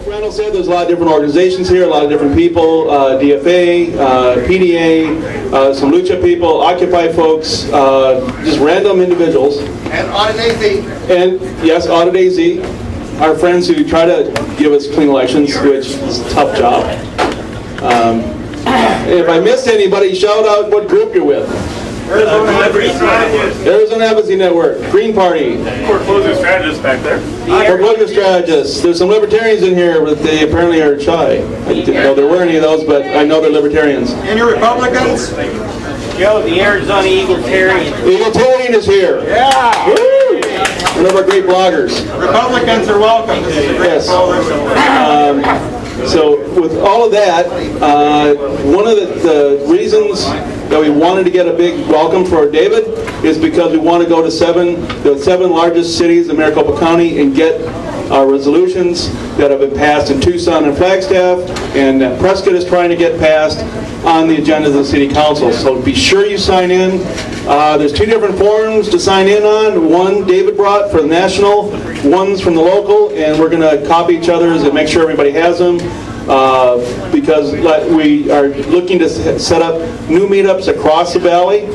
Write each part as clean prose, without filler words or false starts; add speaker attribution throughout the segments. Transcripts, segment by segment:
Speaker 1: Randall said, there's a lot of different organizations here, a lot of different people, DFA, PDA, some Lucha people, Occupy folks, just random individuals.
Speaker 2: And Audit AZ.
Speaker 1: And yes, Audit AZ, our friends who try to give us clean elections, which is a tough job. If I missed anybody, shout out what group you're with. Arizona Advocacy Network, Green Party.
Speaker 3: Foreclosure strategists back there.
Speaker 1: Foreclosure strategists. There's some libertarians in here, but they apparently are shy. I didn't know there were any of those, but I know they're libertarians.
Speaker 2: And your Republicans?
Speaker 4: Joe, the Arizona Egalitarian.
Speaker 1: Egalitarian is here.
Speaker 2: Yeah!
Speaker 1: Woo! One of our great bloggers.
Speaker 2: Republicans are welcome. This is a great
Speaker 1: Yes.
Speaker 2: coalition.
Speaker 1: So with all of that, one of the reasons that we wanted to get a big welcome for David is because we want to go to the seven largest cities in Maricopa County and get resolutions that have been passed in Tucson and Flagstaff, and that Prescott is trying to get passed on the agendas of the City Council. So be sure you sign in. There's two different forms to sign in on. One David brought for the national, one's from the local, and we're going to copy each other's and make sure everybody has them. Because we are looking to set up new meetups across the valley.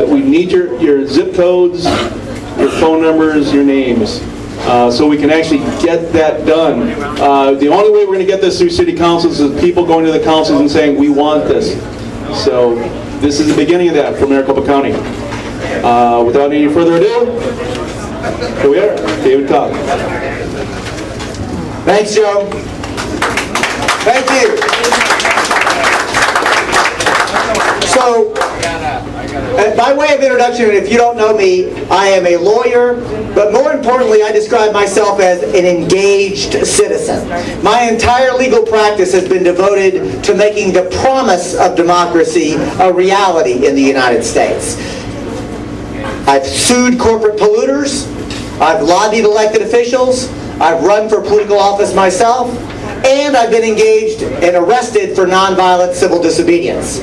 Speaker 1: We need your zip codes, your phone numbers, your names, so we can actually get that done. The only way we're going to get this through city councils is people going to the councils and saying, we want this. So this is the beginning of that for Maricopa County. Without any further ado, here we are, David Cobb.
Speaker 2: Thanks, Joe. Thank you. So, by way of introduction, if you don't know me, I am a lawyer, but more importantly, I describe myself as an engaged citizen. My entire legal practice has been devoted to making the promise of democracy a reality in the United States. I've sued corporate polluters, I've lobbied elected officials, I've run for political office myself, and I've been engaged and arrested for nonviolent civil disobedience.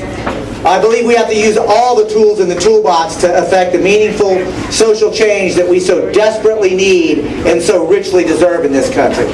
Speaker 2: I believe we have to use all the tools in the toolbox to effect the meaningful social change that we so desperately need and so richly deserve in this country.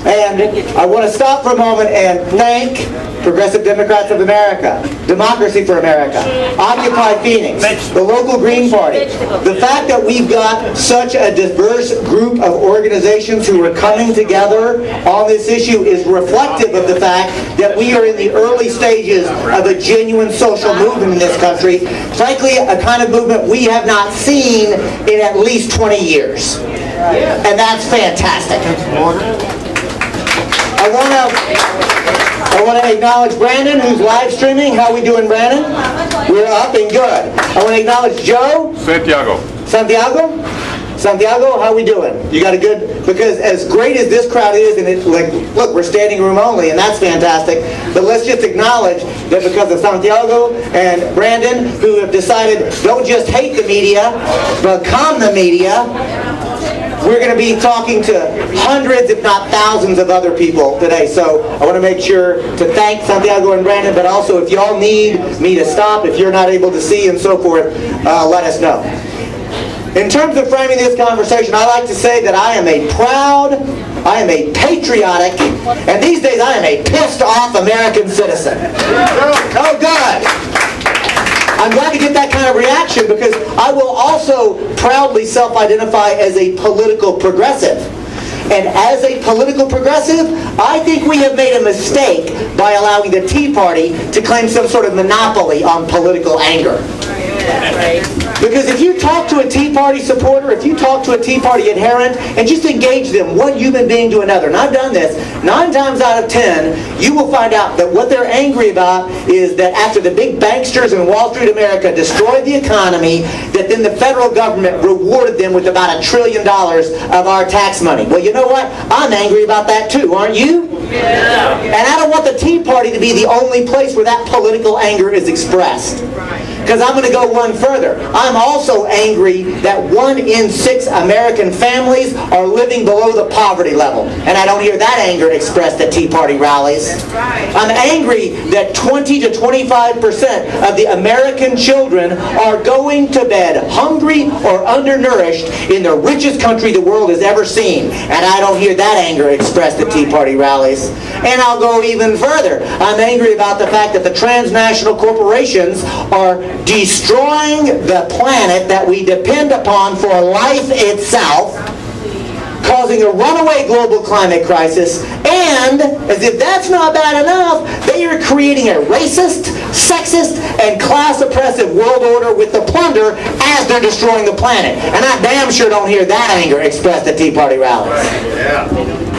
Speaker 2: And I want to stop for a moment and thank Progressive Democrats of America, Democracy for America, Occupy Phoenix, the local Green Party. The fact that we've got such a diverse group of organizations who are coming together on this issue is reflective of the fact that we are in the early stages of a genuine social movement in this country. Frankly, a kind of movement we have not seen in at least 20 years. And that's fantastic. I want to acknowledge Brandon, who's live streaming. How we doing, Brandon? We're up and good. I want to acknowledge Joe. Santiago, how we doing? You got a good, because as great as this crowd is, and it's like, look, we're standing room only, and that's fantastic, but let's just acknowledge that because of Santiago and Brandon, who have decided, don't just hate the media, become the media, we're going to be talking to hundreds, if not thousands, of other people today. So I want to make sure to thank Santiago and Brandon, but also if y'all need me to stop, if you're not able to see and so forth, let us know. In terms of framing this conversation, I like to say that I am a proud, I am a patriotic, and these days I am a pissed off American citizen. Oh, good. I'm glad to get that kind of reaction because I will also proudly self-identify as a political progressive. And as a political progressive, I think we have made a mistake by allowing the Tea Party to claim some sort of monopoly on political anger. Because if you talk to a Tea Party supporter, if you talk to a Tea Party adherent, and just engage them, one human being to another, and I've done this, 9 times out of 10, you will find out that what they're angry about is that after the big banksters in Wall Street America destroyed the economy, that then the federal government rewarded them with about $1 trillion of our tax money. Well, you know what? I'm angry about that too, aren't you? Yeah. And I don't want the Tea Party to be the only place where that political anger is expressed. Because I'm going to go one further. I'm also angry that 1 in 6 American families are living below the poverty level. And I don't hear that anger expressed at Tea Party rallies. I'm angry that 20 to 25% of the American children are going to bed hungry or undernourished in the richest country the world has ever seen. And I don't hear that anger expressed at Tea Party rallies. And I'll go even further. I'm angry about the fact that the transnational corporations are destroying the planet that we depend upon for life itself, causing a runaway global climate crisis, and, as if that's not bad enough, they are creating a racist, sexist, and class-oppressive world order with the plunder as they're destroying the planet. And I damn sure don't hear that anger expressed at Tea Party rallies.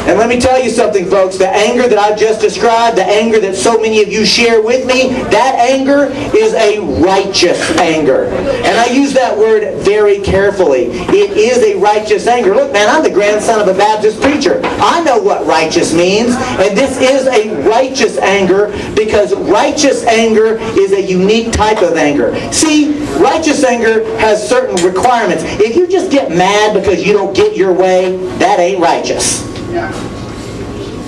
Speaker 2: And let me tell you something, folks. The anger that I've just described, the anger that so many of you share with me, that anger is a righteous anger. And I use that word very carefully. It is a righteous anger. Look, man, I'm the grandson of a Baptist preacher. I know what righteous means. And this is a righteous anger because righteous anger is a unique type of anger. See, righteous anger has certain requirements. If you just get mad because you don't get your way, that ain't righteous.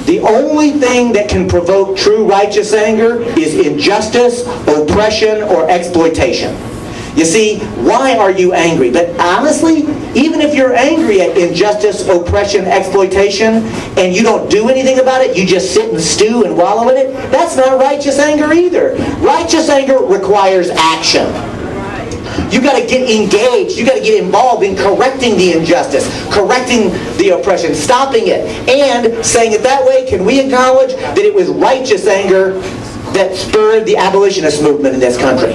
Speaker 2: The only thing that can provoke true righteous anger is injustice, oppression, or exploitation. You see, why are you angry? But honestly, even if you're angry at injustice, oppression, exploitation, and you don't do anything about it, you just sit and stew and wallow in it, that's not righteous anger either. Righteous anger requires action. You got to get engaged. You got to get involved in correcting the injustice, correcting the oppression, stopping it, and saying it that way. Can we acknowledge that it was righteous anger that spurred the abolitionist movement in this country?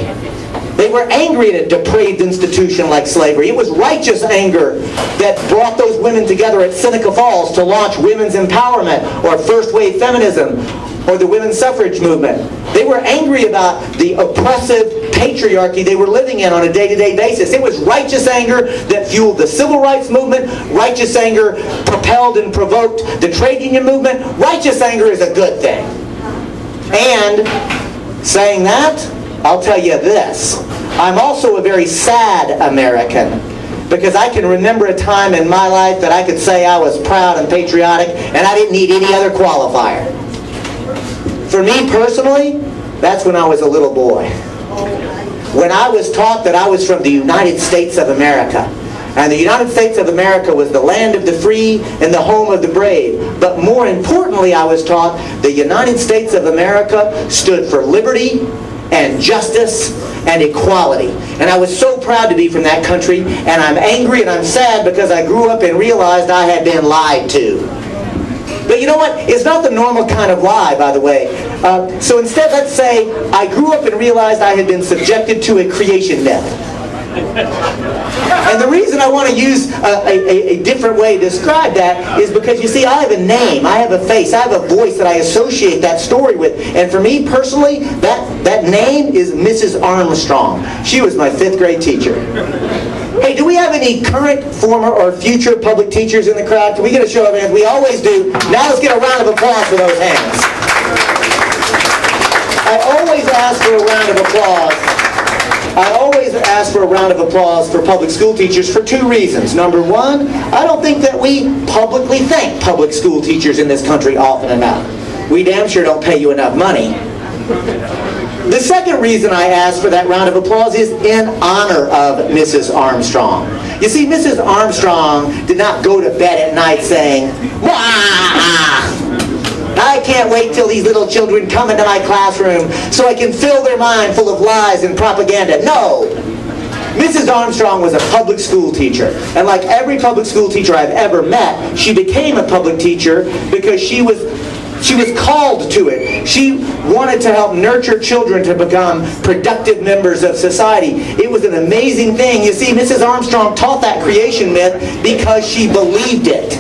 Speaker 2: They were angry at a depraved institution like slavery. It was righteous anger that brought those women together at Seneca Falls to launch women's empowerment or first wave feminism or the women's suffrage movement. They were angry about the oppressive patriarchy they were living in on a day-to-day basis. It was righteous anger that fueled the civil rights movement. Righteous anger propelled and provoked the trade union movement. Righteous anger is a good thing. And saying that, I'll tell you this. I'm also a very sad American because I can remember a time in my life that I could say I was proud and patriotic and I didn't need any other qualifier. For me personally, that's when I was a little boy. When I was taught that I was from the United States of America. And the United States of America was the land of the free and the home of the brave. But more importantly, I was taught the United States of America stood for liberty and justice and equality. And I was so proud to be from that country, and I'm angry and I'm sad because I grew up and realized I had been lied to. But you know what? It's not the normal kind of lie, by the way. So instead, let's say I grew up and realized I had been subjected to a creation myth. And the reason I want to use a different way to describe that is because, you see, I have a name, I have a face, I have a voice that I associate that story with. And for me personally, that name is Mrs. Armstrong. She was my 5th grade teacher. Hey, do we have any current, former, or future public teachers in the crowd? Can we get a show of hands? We always do. Now let's get a round of applause for those hands. I always ask for a round of applause. I always ask for a round of applause for public school teachers for 2 reasons. Number one, I don't think that we publicly thank public school teachers in this country often enough. We damn sure don't pay you enough money. The second reason I ask for that round of applause is in honor of Mrs. Armstrong. You see, Mrs. Armstrong did not go to bed at night saying, "Wah! I can't wait till these little children come into my classroom so I can fill their mind full of lies and propaganda." No! Mrs. Armstrong was a public school teacher. And like every public school teacher I've ever met, she became a public teacher because she was called to it. She wanted to help nurture children to become productive members of society. It was an amazing thing. You see, Mrs. Armstrong taught that creation myth because she believed it.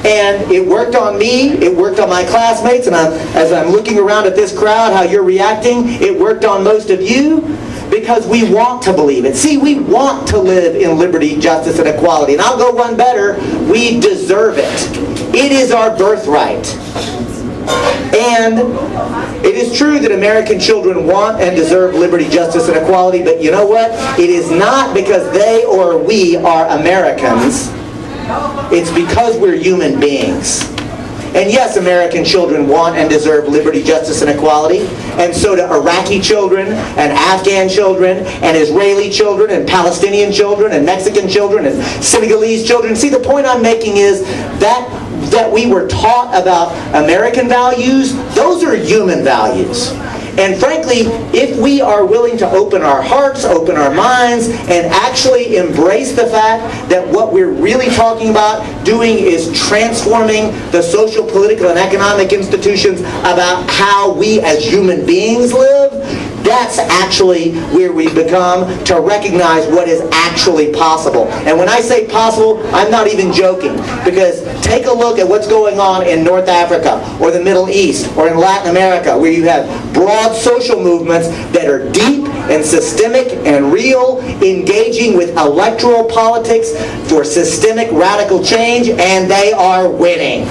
Speaker 2: And it worked on me, it worked on my classmates, and as I'm looking around at this crowd, how you're reacting, it worked on most of you because we want to believe it. See, we want to live in liberty, justice, and equality. And I'll go one better, we deserve it. It is our birthright. And it is true that American children want and deserve liberty, justice, and equality, but you know what? It is not because they or we are Americans. It's because we're human beings. And yes, American children want and deserve liberty, justice, and equality. And so do Iraqi children, and Afghan children, and Israeli children, and Palestinian children, and Mexican children, and Senegalese children. See, the point I'm making is that we were taught about American values, those are human values. And frankly, if we are willing to open our hearts, open our minds, and actually embrace the fact that what we're really talking about doing is transforming the social, political, and economic institutions about how we as human beings live, that's actually where we become to recognize what is actually possible. And when I say possible, I'm not even joking, because take a look at what's going on in North Africa, or the Middle East, or in Latin America, where you have broad social movements that are deep and systemic and real, engaging with electoral politics for systemic radical change, and they are winning.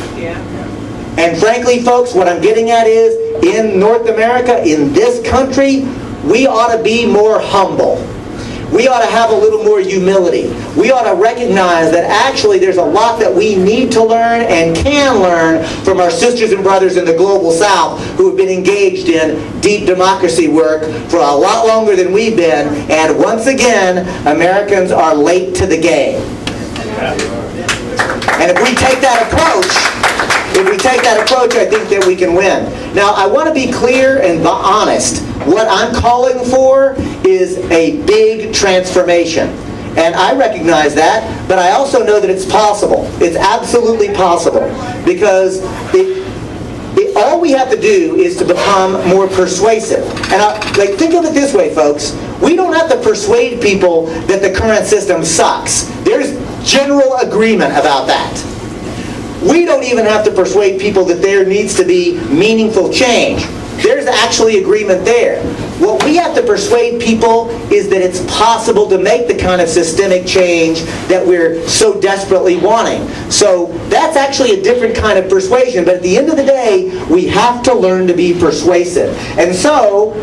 Speaker 2: And frankly, folks, what I'm getting at is, in North America, in this country, we ought to be more humble. We ought to have a little more humility. We ought to recognize that actually there's a lot that we need to learn and can learn from our sisters and brothers in the global South who have been engaged in deep democracy work for a lot longer than we've been. And once again, Americans are late to the game. And if we take that approach, I think that we can win. Now, I want to be clear and honest. What I'm calling for is a big transformation. And I recognize that, but I also know that it's possible. It's absolutely possible. Because all we have to do is to become more persuasive. And think of it this way, folks. We don't have to persuade people that the current system sucks. There's general agreement about that. We don't even have to persuade people that there needs to be meaningful change. There's actually agreement there. What we have to persuade people is that it's possible to make the kind of systemic change that we're so desperately wanting. So that's actually a different kind of persuasion. But at the end of the day, we have to learn to be persuasive. And so,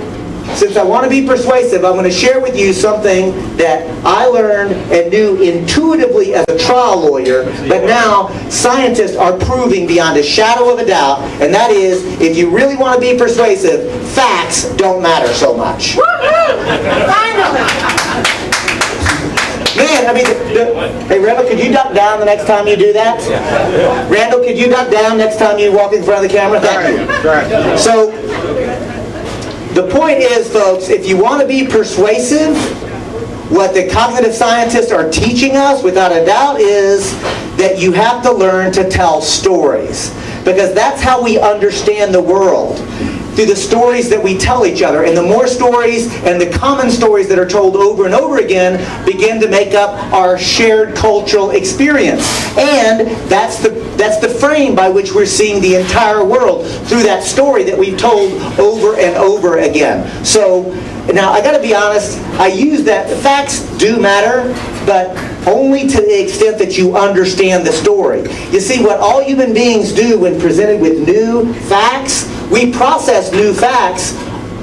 Speaker 2: since I want to be persuasive, I'm going to share with you something that I learned and knew intuitively as a trial lawyer, but now scientists are proving beyond a shadow of a doubt, and that is, if you really want to be persuasive, facts don't matter so much. Man, I mean, hey, Randall, could you duck down the next time you do that? Randall, could you duck down next time you walk in front of the camera? Thank you. So, the point is, folks, if you want to be persuasive, what the cognitive scientists are teaching us, without a doubt, is that you have to learn to tell stories. Because that's how we understand the world, through the stories that we tell each other. And the more stories and the common stories that are told over and over again begin to make up our shared cultural experience. And that's the frame by which we're seeing the entire world, through that story that we've told over and over again. So, now I got to be honest, I use that. Facts do matter, but only to the extent that you understand the story. You see, what all human beings do when presented with new facts, we process new facts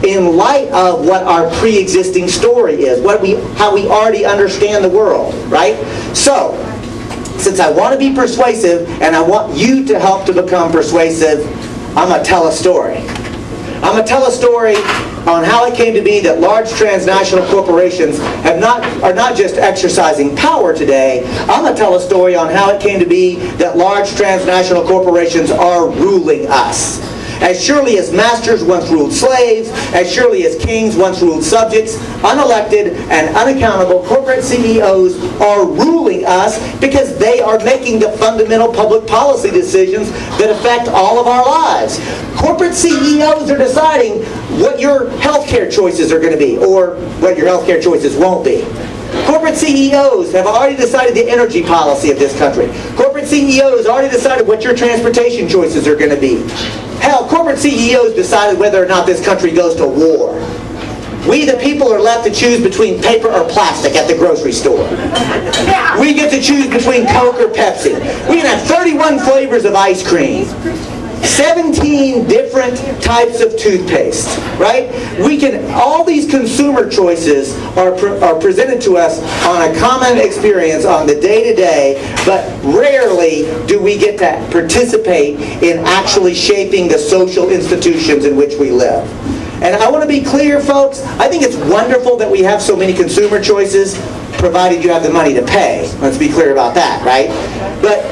Speaker 2: in light of what our pre-existing story is, how we already understand the world, right? So, since I want to be persuasive and I want you to help to become persuasive, I'm going to tell a story. I'm going to tell a story on how it came to be that large transnational corporations are not just exercising power today. I'm going to tell a story on how it came to be that large transnational corporations are ruling us. As surely as masters once ruled slaves, as surely as kings once ruled subjects, unelected and unaccountable corporate CEOs are ruling us because they are making the fundamental public policy decisions that affect all of our lives. Corporate CEOs are deciding what your healthcare choices are going to be, or what your healthcare choices won't be. Corporate CEOs have already decided the energy policy of this country. Corporate CEOs already decided what your transportation choices are going to be. Hell, corporate CEOs decided whether or not this country goes to war. We, the people, are left to choose between paper or plastic at the grocery store. We get to choose between Coke or Pepsi. We can have 31 flavors of ice cream. 17 different types of toothpaste, right? All these consumer choices are presented to us on a common experience on the day-to-day, but rarely do we get to participate in actually shaping the social institutions in which we live. And I want to be clear, folks, I think it's wonderful that we have so many consumer choices, provided you have the money to pay. Let's be clear about that, right? But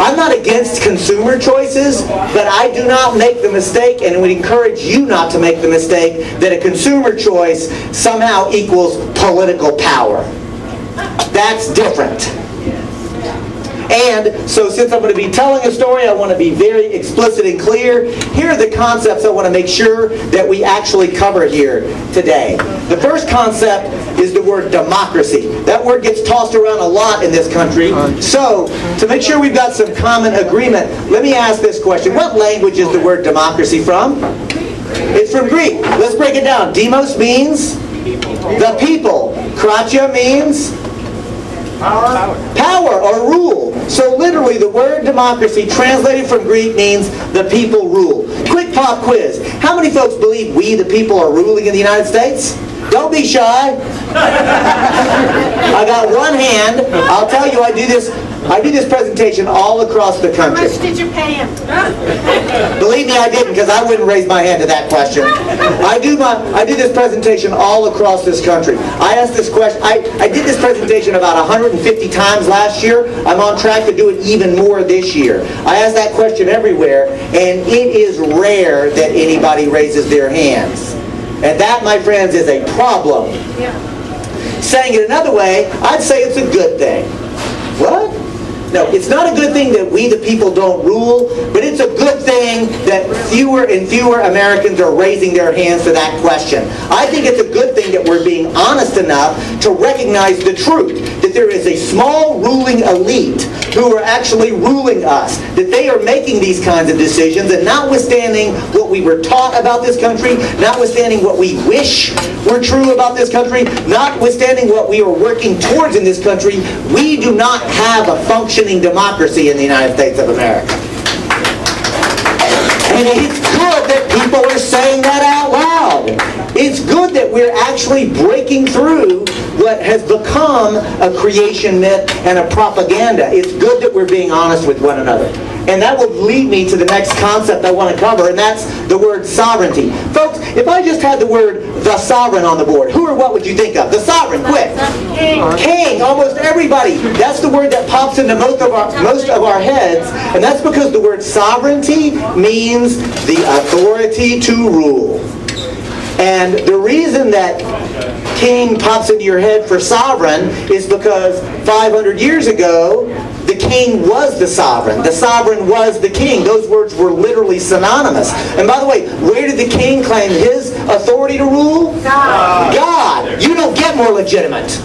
Speaker 2: I'm not against consumer choices, but I do not make the mistake, and would encourage you not to make the mistake, that a consumer choice somehow equals political power. That's different. And so since I'm going to be telling a story, I want to be very explicit and clear. Here are the concepts I want to make sure that we actually cover here today. The first concept is the word democracy. That word gets tossed around a lot in this country. So to make sure we've got some common agreement, let me ask this question. What language is the word democracy from? It's from Greek. Let's break it down. Demos means the people. Kratia means power or rule. So literally the word democracy translated from Greek means the people rule. Quick pop quiz. How many folks believe we the people are ruling in the United States? Don't be shy. I got one hand. I'll tell you, I do this presentation all across the country.
Speaker 5: How much did you pay him?
Speaker 2: Believe me, I didn't, because I wouldn't raise my hand to that question. I do this presentation all across this country. I asked this question. I did this presentation about 150 times last year. I'm on track to do it even more this year. I ask that question everywhere, and it is rare that anybody raises their hands. And that, my friends, is a problem. Saying it another way, I'd say it's a good thing. What? No, it's not a good thing that we the people don't rule, but it's a good thing that fewer and fewer Americans are raising their hands to that question. I think it's a good thing that we're being honest enough to recognize the truth, that there is a small ruling elite who are actually ruling us, that they are making these kinds of decisions, and notwithstanding what we were taught about this country, notwithstanding what we wish were true about this country, notwithstanding what we are working towards in this country, we do not have a functioning democracy in the United States of America. And it's good that people are saying that out loud. It's good that we're actually breaking through what has become a creation myth and a propaganda. It's good that we're being honest with one another. And that will lead me to the next concept I want to cover, and that's the word sovereignty. Folks, if I just had the word the sovereign on the board, who or what would you think of? The sovereign, quick. King, almost everybody. That's the word that pops into most of our heads, and that's because the word sovereignty means the authority to rule. And the reason that king pops into your head for sovereign is because 500 years ago, the king was the sovereign. The sovereign was the king. Those words were literally synonymous. And by the way, where did the king claim his authority to rule? God. You don't get more legitimate.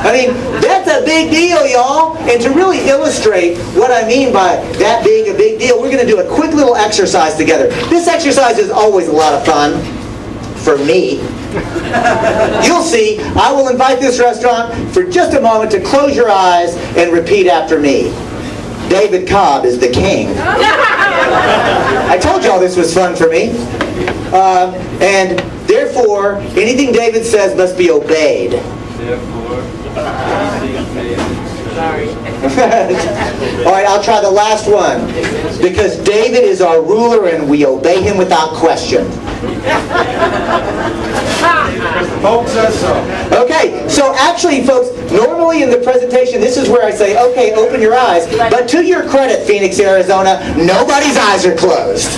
Speaker 2: I mean, that's a big deal, y'all. And to really illustrate what I mean by that being a big deal, we're going to do a quick little exercise together. This exercise is always a lot of fun for me. You'll see. I will invite this restaurant for just a moment to close your eyes and repeat after me. David Cobb is the king. I told y'all this was fun for me. And therefore, anything David says must be obeyed. All right, I'll try the last one. Because David is our ruler and we obey him without question. Okay, so actually, folks, normally in the presentation, this is where I say, okay, open your eyes. But to your credit, Phoenix, Arizona, nobody's eyes are closed.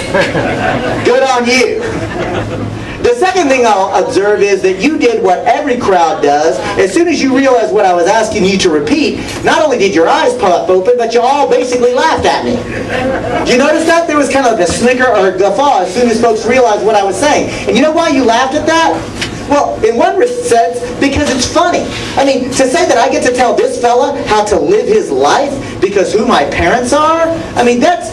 Speaker 2: Good on you. The second thing I'll observe is that you did what every crowd does. As soon as you realized what I was asking you to repeat, not only did your eyes pop open, but you all basically laughed at me. Did you notice that? There was kind of a snicker or a guffaw as soon as folks realized what I was saying. And you know why you laughed at that? Well, in one sense, because it's funny. I mean, to say that I get to tell this fella how to live his life because who my parents are, I mean, that's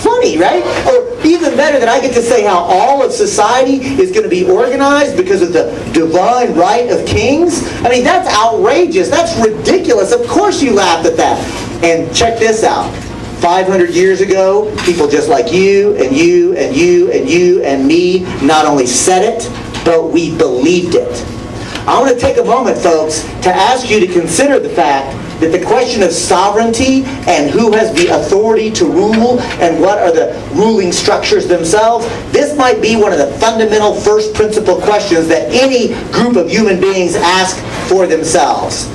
Speaker 2: funny, right? Or even better, that I get to say how all of society is going to be organized because of the divine right of kings. I mean, that's outrageous. That's ridiculous. Of course you laughed at that. And check this out. 500 years ago, people just like you and you and you and you and me not only said it, but we believed it. I want to take a moment, folks, to ask you to consider the fact that the question of sovereignty and who has the authority to rule and what are the ruling structures themselves, this might be one of the fundamental first principle questions that any group of human beings ask for themselves.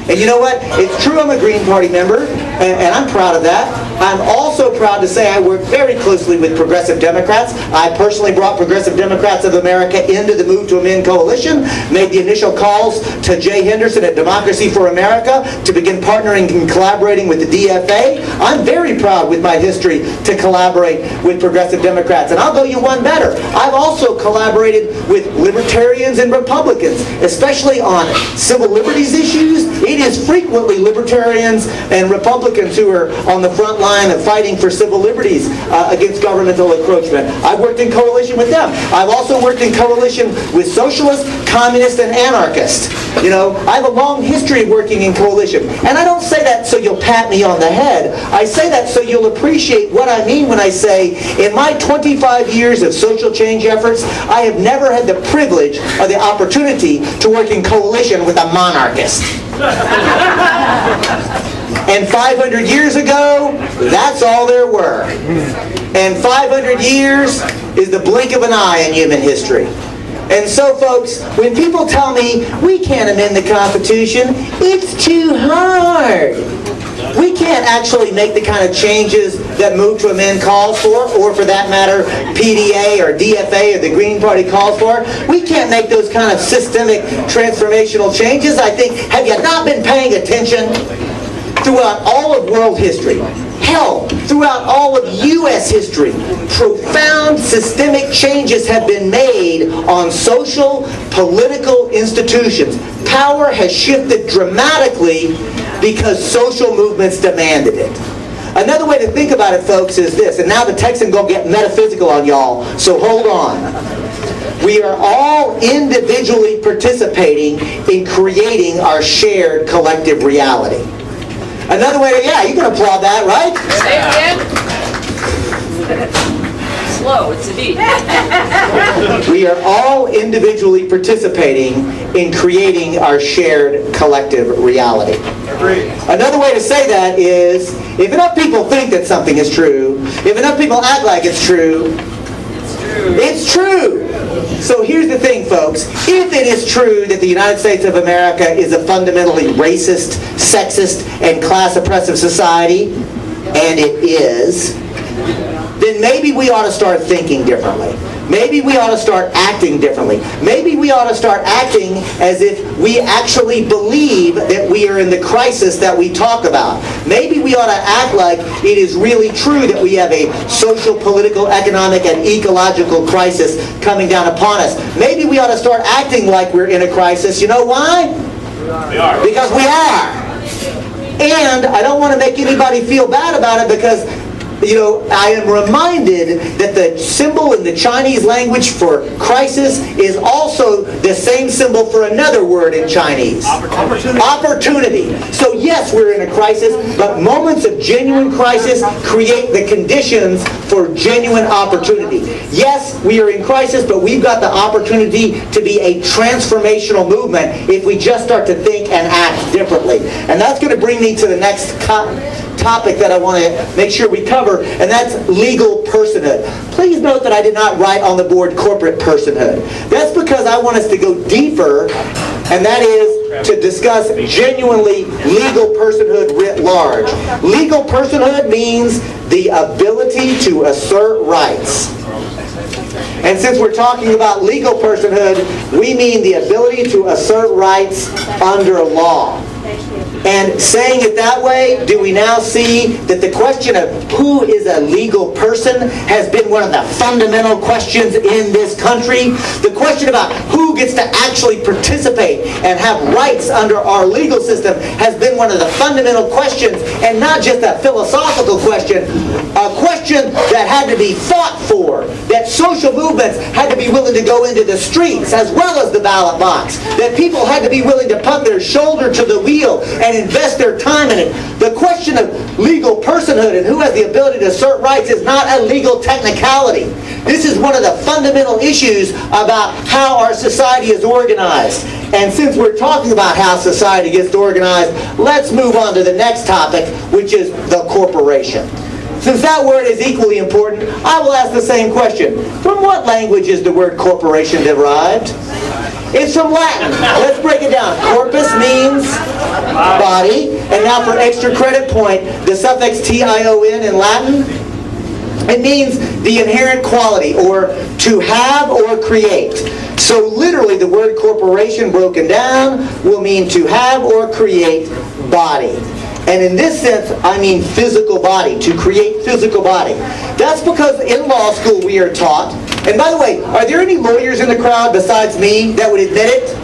Speaker 2: And you know what? It's true I'm a Green Party member, and I'm proud of that. I'm also proud to say I work very closely with Progressive Democrats. I personally brought Progressive Democrats of America into the Move to Amend coalition, made the initial calls to Jay Henderson at Democracy for America to begin partnering and collaborating with the DFA. I'm very proud with my history to collaborate with Progressive Democrats. And I'll go you one better. I've also collaborated with libertarians and Republicans, especially on civil liberties issues. It is frequently libertarians and Republicans who are on the front line of fighting for civil liberties against governmental encroachment. I've worked in coalition with them. I've also worked in coalition with socialists, communists, and anarchists. You know, I have a long history of working in coalition. And I don't say that so you'll pat me on the head. I say that so you'll appreciate what I mean when I say, in my 25 years of social change efforts, I have never had the privilege or the opportunity to work in coalition with a monarchist. And 500 years ago, that's all there were. And 500 years is the blink of an eye in human history. And so, folks, when people tell me we can't amend the Constitution, it's too hard. We can't actually make the kind of changes that Move to Amend calls for, or for that matter, PDA or DFA or the Green Party calls for. We can't make those kind of systemic transformational changes. I think, have you not been paying attention? Throughout all of world history, hell, throughout all of U.S. history, profound systemic changes have been made on social, political institutions. Power has shifted dramatically because social movements demanded it. Another way to think about it, folks, is this, and now the Texan gonna get metaphysical on y'all, so hold on. We are all individually participating in creating our shared collective reality. Another way to, yeah, you can applaud that, right?
Speaker 5: Say it again. Slow, it's a beat.
Speaker 2: We are all individually participating in creating our shared collective reality. Another way to say that is, if enough people think that something is true, if enough people act like it's true, it's true. So here's the thing, folks. If it is true that the United States of America is a fundamentally racist, sexist, and class-oppressive society, and it is, then maybe we ought to start thinking differently. Maybe we ought to start acting differently. Maybe we ought to start acting as if we actually believe that we are in the crisis that we talk about. Maybe we ought to act like it is really true that we have a social, political, economic, and ecological crisis coming down upon us. Maybe we ought to start acting like we're in a crisis. You know why?
Speaker 3: We are.
Speaker 2: Because we are. And I don't want to make anybody feel bad about it because, you know, I am reminded that the symbol in the Chinese language for crisis is also the same symbol for another word in Chinese. Opportunity. So yes, we're in a crisis, but moments of genuine crisis create the conditions for genuine opportunity. Yes, we are in crisis, but we've got the opportunity to be a transformational movement if we just start to think and act differently. And that's going to bring me to the next topic that I want to make sure we cover, and that's legal personhood. Please note that I did not write on the board corporate personhood. That's because I want us to go deeper, and that is to discuss genuinely legal personhood writ large. Legal personhood means the ability to assert rights. And since we're talking about legal personhood, we mean the ability to assert rights under law. And saying it that way, do we now see that the question of who is a legal person has been one of the fundamental questions in this country? The question about who gets to actually participate and have rights under our legal system has been one of the fundamental questions, and not just a philosophical question, a question that had to be fought for, that social movements had to be willing to go into the streets as well as the ballot box, that people had to be willing to put their shoulder to the wheel field and invest their time in it. The question of legal personhood and who has the ability to assert rights is not a legal technicality. This is one of the fundamental issues about how our society is organized. And since we're talking about how society gets organized, let's move on to the next topic, which is the corporation. Since that word is equally important, I will ask the same question. From what language is the word corporation derived? It's from Latin. Let's break it down. Corpus means body. And now for extra credit point, the suffix tion in Latin, it means the inherent quality, or to have or create. So literally the word corporation broken down will mean to have or create body. And in this sense, I mean physical body, to create physical body. That's because in law school we are taught, and by the way, are there any lawyers in the crowd besides me that would admit it?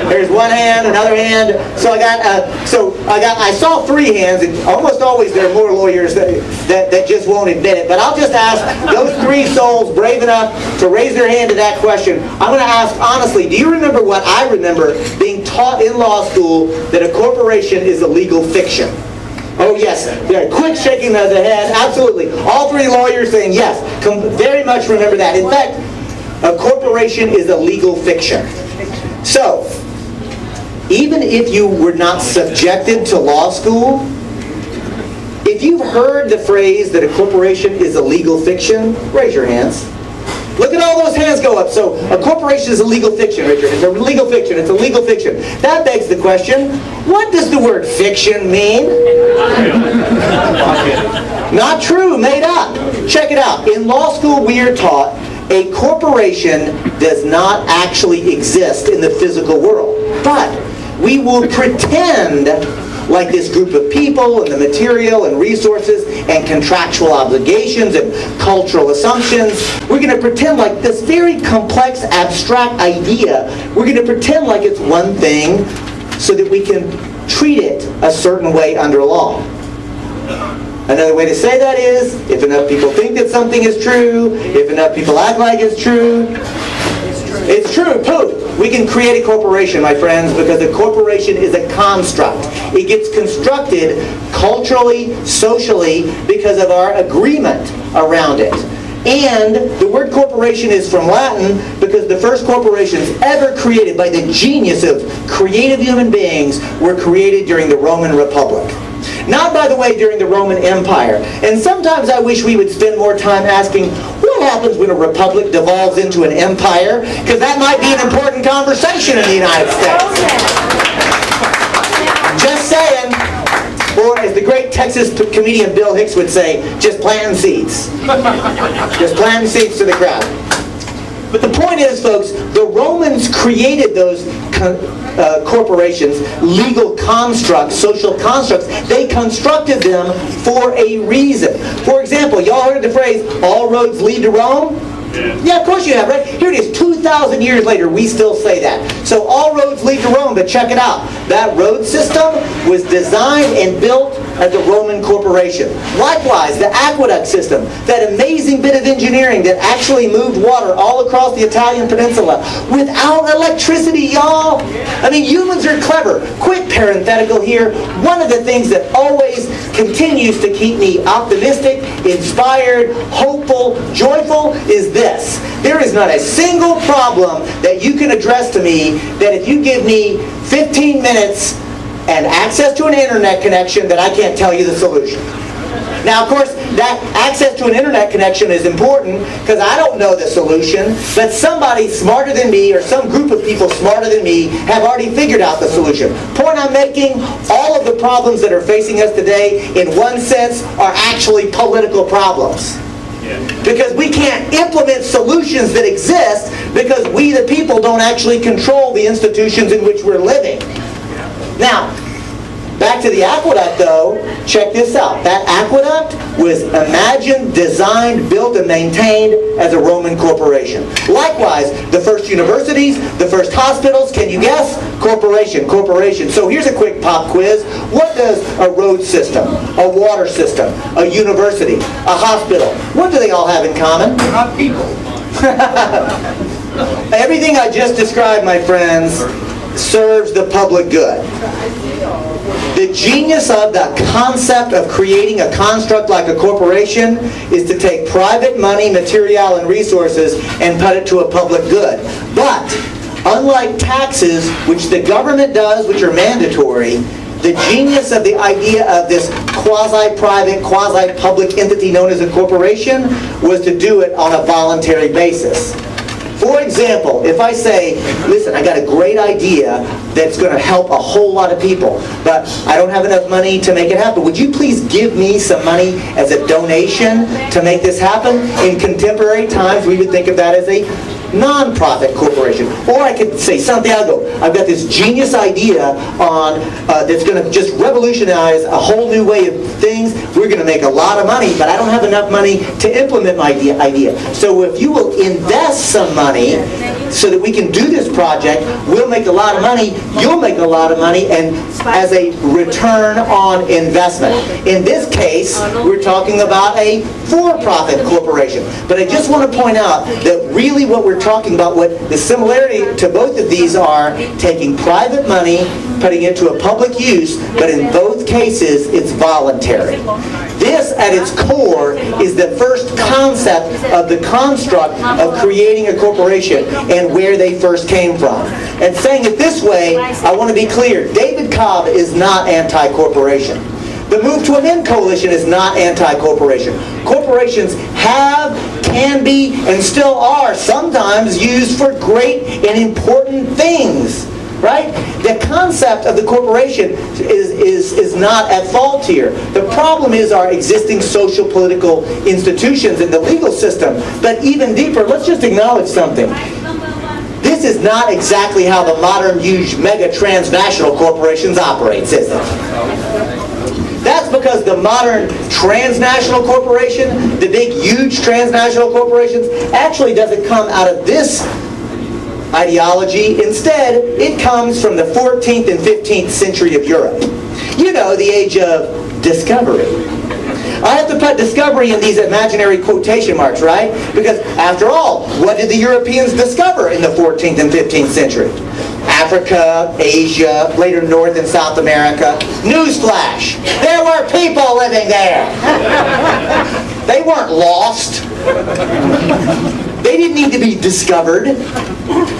Speaker 2: There's one hand, another hand. So I saw three hands, and almost always there are more lawyers that just won't admit it. But I'll just ask those three souls brave enough to raise their hand to that question. I'm going to ask honestly, do you remember what I remember being taught in law school, that a corporation is a legal fiction? Oh yes, yeah, quick shaking of the head, absolutely. All three lawyers saying yes, very much remember that. In fact, a corporation is a legal fiction. So, even if you were not subjected to law school, if you've heard the phrase that a corporation is a legal fiction, raise your hands. Look at all those hands go up. So, a corporation is a legal fiction, Richard. It's a legal fiction. It's a legal fiction. That begs the question, what does the word fiction mean? Not true, made up. Check it out. In law school, we are taught a corporation does not actually exist in the physical world. But we will pretend like this group of people and the material and resources and contractual obligations and cultural assumptions, we're going to pretend like this very complex, abstract idea, we're going to pretend like it's one thing so that we can treat it a certain way under law. Another way to say that is, if enough people think that something is true, if enough people act like it's true, it's true, poof. We can create a corporation, my friends, because a corporation is a construct. It gets constructed culturally, socially, because of our agreement around it. And the word corporation is from Latin because the first corporations ever created by the genius of creative human beings were created during the Roman Republic. Not, by the way, during the Roman Empire. And sometimes I wish we would spend more time asking, what happens when a republic devolves into an empire? Because that might be an important conversation in the United States. Just saying. Or as the great Texas comedian Bill Hicks would say, just planting seeds. Just planting seeds to the crowd. But the point is, folks, the Romans created those corporations, legal constructs, social constructs. They constructed them for a reason. For example, y'all heard the phrase, all roads lead to Rome? Yeah, of course you have, right? Here it is, 2,000 years later, we still say that. So all roads lead to Rome, but check it out. That road system was designed and built as a Roman corporation. Likewise, the aqueduct system, that amazing bit of engineering that actually moved water all across the Italian peninsula without electricity, y'all. I mean, humans are clever. Quick parenthetical here. One of the things that always continues to keep me optimistic, inspired, hopeful, joyful is this. There is not a single problem that you can address to me that if you give me 15 minutes and access to an internet connection that I can't tell you the solution. Now, of course, that access to an internet connection is important because I don't know the solution, but somebody smarter than me or some group of people smarter than me have already figured out the solution. Point I'm making, all of the problems that are facing us today, in one sense, are actually political problems. Because we can't implement solutions that exist because we, the people, don't actually control the institutions in which we're living. Now, back to the aqueduct though, check this out. That aqueduct was imagined, designed, built, and maintained as a Roman corporation. Likewise, the first universities, the first hospitals, can you guess? Corporation. So here's a quick pop quiz. What does a road system, a water system, a university, a hospital, what do they all have in common?
Speaker 4: They're not people.
Speaker 2: Everything I just described, my friends, serves the public good. The genius of the concept of creating a construct like a corporation is to take private money, material, and resources and put it to a public good. But, unlike taxes, which the government does, which are mandatory, the genius of the idea of this quasi-private, quasi-public entity known as a corporation was to do it on a voluntary basis. For example, if I say, listen, I got a great idea that's going to help a whole lot of people, but I don't have enough money to make it happen. Would you please give me some money as a donation to make this happen? In contemporary times, we would think of that as a non-profit corporation. Or I could say, Santiago, I've got this genius idea on that's going to just revolutionize a whole new way of things. We're going to make a lot of money, but I don't have enough money to implement my idea. So if you will invest some money so that we can do this project, we'll make a lot of money, you'll make a lot of money, and as a return on investment. In this case, we're talking about a for-profit corporation. But I just want to point out that really what we're talking about, what the similarity to both of these are, taking private money, putting it to a public use, but in both cases, it's voluntary. This, at its core, is the first concept of the construct of creating a corporation and where they first came from. And saying it this way, I want to be clear. David Cobb is not anti-corporation. The Move to Amend Coalition is not anti-corporation. Corporations have, can be, and still are sometimes used for great and important things. Right? The concept of the corporation is not at fault here. The problem is our existing social political institutions and the legal system. But even deeper, let's just acknowledge something. This is not exactly how the modern huge mega transnational corporations operates, is it? That's because the modern transnational corporation, the big huge transnational corporations, actually doesn't come out of this ideology. Instead, it comes from the 14th and 15th century of Europe. You know, the age of discovery. I have to put discovery in these imaginary quotation marks, right? Because after all, what did the Europeans discover in the 14th and 15th century? Africa, Asia, later North and South America. Newsflash! There were people living there! They weren't lost. They didn't need to be discovered.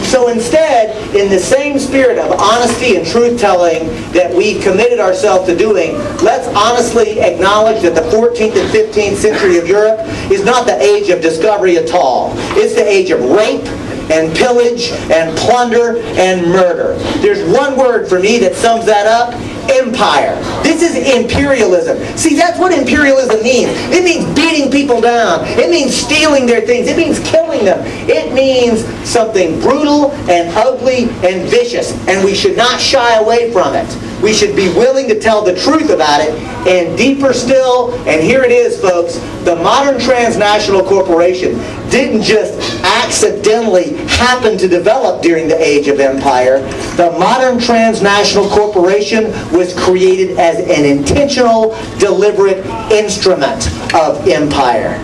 Speaker 2: So instead, in the same spirit of honesty and truth-telling that we committed ourselves to doing, let's honestly acknowledge that the 14th and 15th century of Europe is not the age of discovery at all. It's the age of rape and pillage and plunder and murder. There's one word for me that sums that up: empire. This is imperialism. See, that's what imperialism means. It means beating people down. It means stealing their things. It means killing them. It means something brutal and ugly and vicious, and we should not shy away from it. We should be willing to tell the truth about it. And deeper still, and here it is, folks, the modern transnational corporation didn't just accidentally happen to develop during the age of empire. The modern transnational corporation was created as an intentional, deliberate instrument of empire.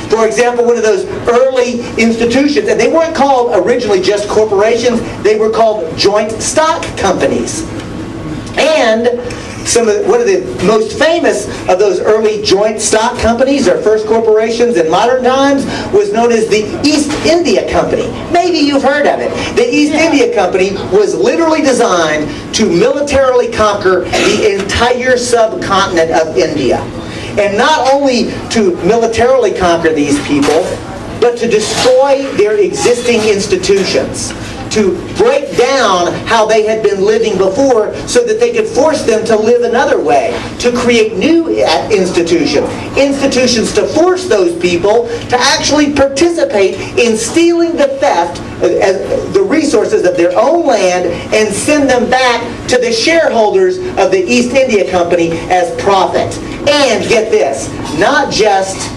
Speaker 2: For example, one of those early institutions, and they weren't called originally just corporations, they were called joint stock companies. And one of the most famous of those early joint stock companies, or first corporations in modern times, was known as the East India Company. Maybe you've heard of it. The East India Company was literally designed to militarily conquer the entire subcontinent of India. And not only to militarily conquer these people, but to destroy their existing institutions, to break down how they had been living before so that they could force them to live another way, to create new institutions to force those people to actually participate in stealing the theft, the resources of their own land, and send them back to the shareholders of the East India Company as profit. And get this, not just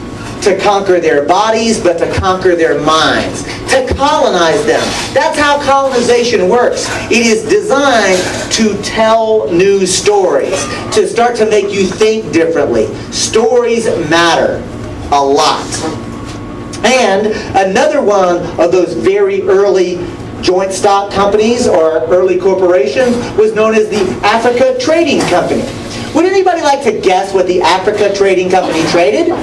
Speaker 2: to conquer their bodies, but to conquer their minds, to colonize them. That's how colonization works. It is designed to tell new stories, to start to make you think differently. Stories matter a lot. And another one of those very early joint stock companies or early corporations was known as the Africa Trading Company. Would anybody like to guess what the Africa Trading Company traded?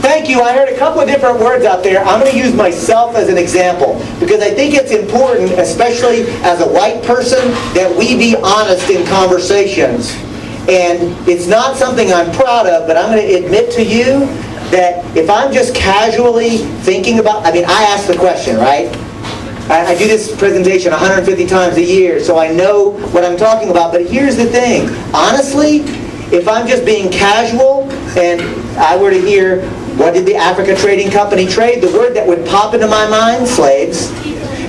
Speaker 2: Thank you. I heard a couple of different words out there. I'm going to use myself as an example because I think it's important, especially as a white person, that we be honest in conversations. And it's not something I'm proud of, but I'm going to admit to you that if I'm just casually thinking about, I ask the question, right? I do this presentation 150 times a year, so I know what I'm talking about. But here's the thing. Honestly, if I'm just being casual and I were to hear, what did the Africa Trading Company trade? The word that would pop into my mind, slaves.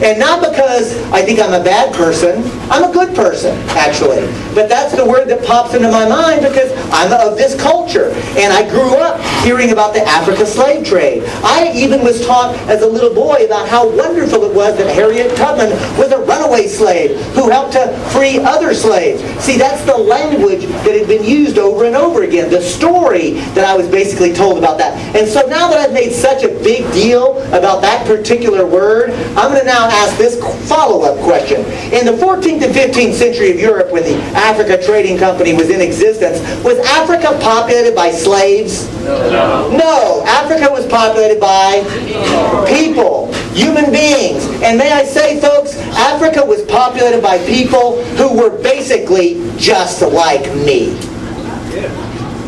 Speaker 2: And not because I think I'm a bad person. I'm a good person, actually. But that's the word that pops into my mind because I'm of this culture. And I grew up hearing about the Africa slave trade. I even was taught as a little boy about how wonderful it was that Harriet Tubman was a runaway slave who helped to free other slaves. See, that's the language that had been used over and over again. The story that I was basically told about that. And so now that I've made such a big deal about that particular word, I'm going to now ask this follow-up question. In the 14th and 15th century of Europe, when the Africa Trading Company was in existence, was Africa populated by slaves? No. Africa was populated by people, human beings. And may I say, folks, Africa was populated by people who were basically just like me.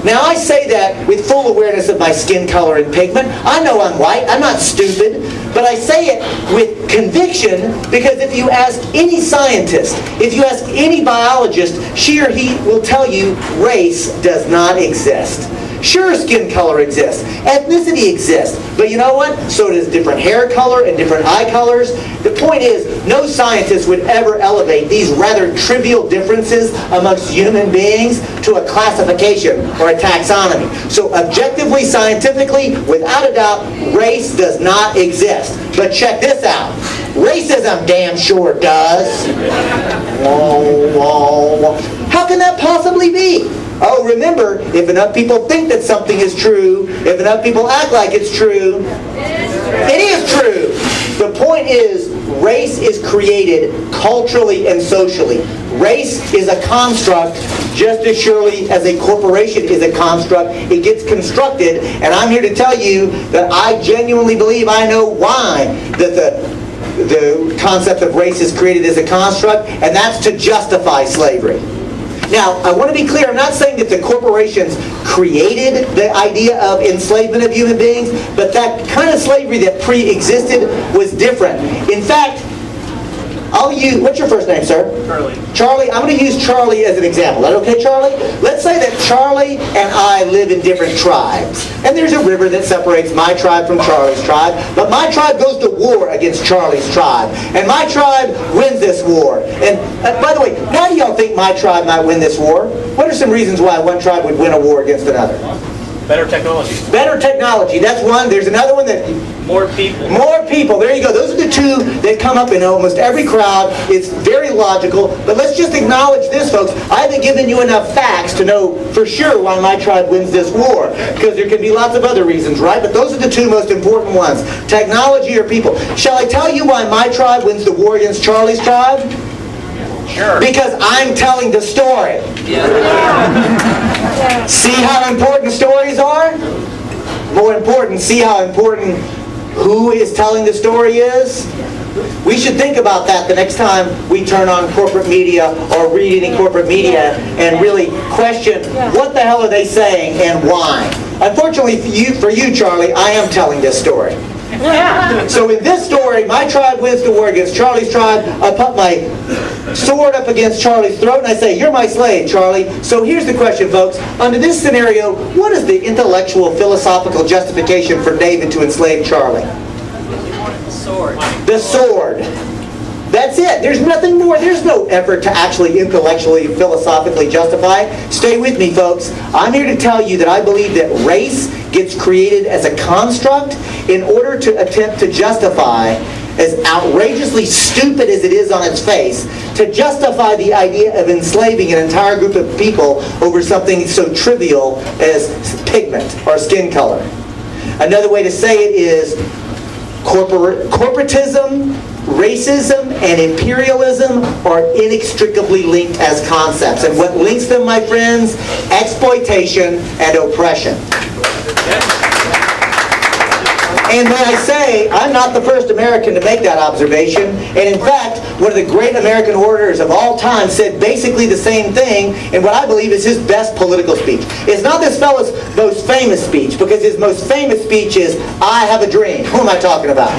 Speaker 2: Now, I say that with full awareness of my skin color and pigment. I know I'm white. I'm not stupid. But I say it with conviction because if you ask any scientist, if you ask any biologist, she or he will tell you race does not exist. Sure, skin color exists. Ethnicity exists. But you know what? So does different hair color and different eye colors. The point is, no scientist would ever elevate these rather trivial differences amongst human beings to a classification or a taxonomy. So objectively, scientifically, without a doubt, race does not exist. But check this out. Racism damn sure does. How can that possibly be? Oh, remember, if enough people think that something is true, if enough people act like it's true, it is true. The point is, race is created culturally and socially. Race is a construct just as surely as a corporation is a construct. It gets constructed, and I'm here to tell you that I genuinely believe I know why that the concept of race is created as a construct, and that's to justify slavery. Now, I want to be clear, I'm not saying that the corporations created the idea of enslavement of human beings, but that kind of slavery that pre-existed was different. In fact, what's your first name, sir?
Speaker 4: Charlie.
Speaker 2: Charlie, I'm going to use Charlie as an example. Is that okay, Charlie? Let's say that Charlie and I live in different tribes. And there's a river that separates my tribe from Charlie's tribe. But my tribe goes to war against Charlie's tribe. And my tribe wins this war. And by the way, why do y'all think my tribe might win this war? What are some reasons why one tribe would win a war against another?
Speaker 4: Better technology.
Speaker 2: Better technology. That's one. There's another one that...
Speaker 4: More people.
Speaker 2: More people. There you go. Those are the two that come up in almost every crowd. It's very logical. But let's just acknowledge this, folks. I haven't given you enough facts to know for sure why my tribe wins this war. Because there can be lots of other reasons, right? But those are the two most important ones. Technology or people. Shall I tell you why my tribe wins the war against Charlie's tribe?
Speaker 4: Sure.
Speaker 2: Because I'm telling the story. See how important stories are? More important, see how important who is telling the story is? We should think about that the next time we turn on corporate media or read any corporate media and really question what the hell are they saying and why. Unfortunately for you, Charlie, I am telling this story. So in this story, my tribe wins the war against Charlie's tribe. I put my sword up against Charlie's throat and I say, "You're my slave, Charlie." So here's the question, folks. Under this scenario, what is the intellectual, philosophical justification for David to enslave Charlie?
Speaker 5: The sword.
Speaker 2: The sword. That's it. There's nothing more. There's no effort to actually intellectually, philosophically justify it. Stay with me, folks. I'm here to tell you that I believe that race gets created as a construct in order to attempt to justify, as outrageously stupid as it is on its face, to justify the idea of enslaving an entire group of people over something so trivial as pigment or skin color. Another way to say it is corporatism racism and imperialism are inextricably linked as concepts. And what links them, my friends? Exploitation and oppression. And when I say, I'm not the first American to make that observation, and in fact, one of the great American orators of all time said basically the same thing in what I believe is his best political speech. It's not this fellow's most famous speech, because his most famous speech is, I Have a Dream. Who am I talking about?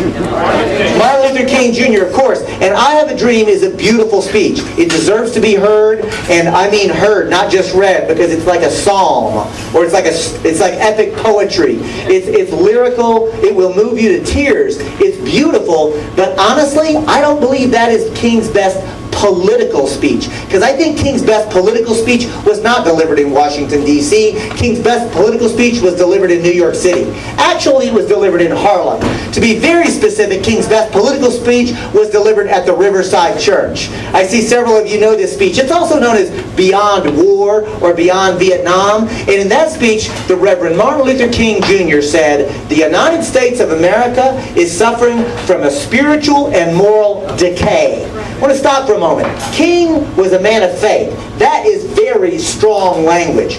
Speaker 2: Martin Luther King Jr., of course. And I Have a Dream is a beautiful speech. It deserves to be heard, and I mean heard, not just read, because it's like a psalm, or it's like epic poetry. It's lyrical. It will move you to tears. It's beautiful, but honestly, I don't believe that is King's best political speech. Because I think King's best political speech was not delivered in Washington, D.C. King's best political speech was delivered in New York City. Actually, it was delivered in Harlem. To be very specific, King's best political speech was delivered at the Riverside Church. I see several of you know this speech. It's also known as Beyond War or Beyond Vietnam. And in that speech, the Reverend Martin Luther King Jr. said, the United States of America is suffering from a spiritual and moral decay. I want to stop for a moment. King was a man of faith. That is very strong language.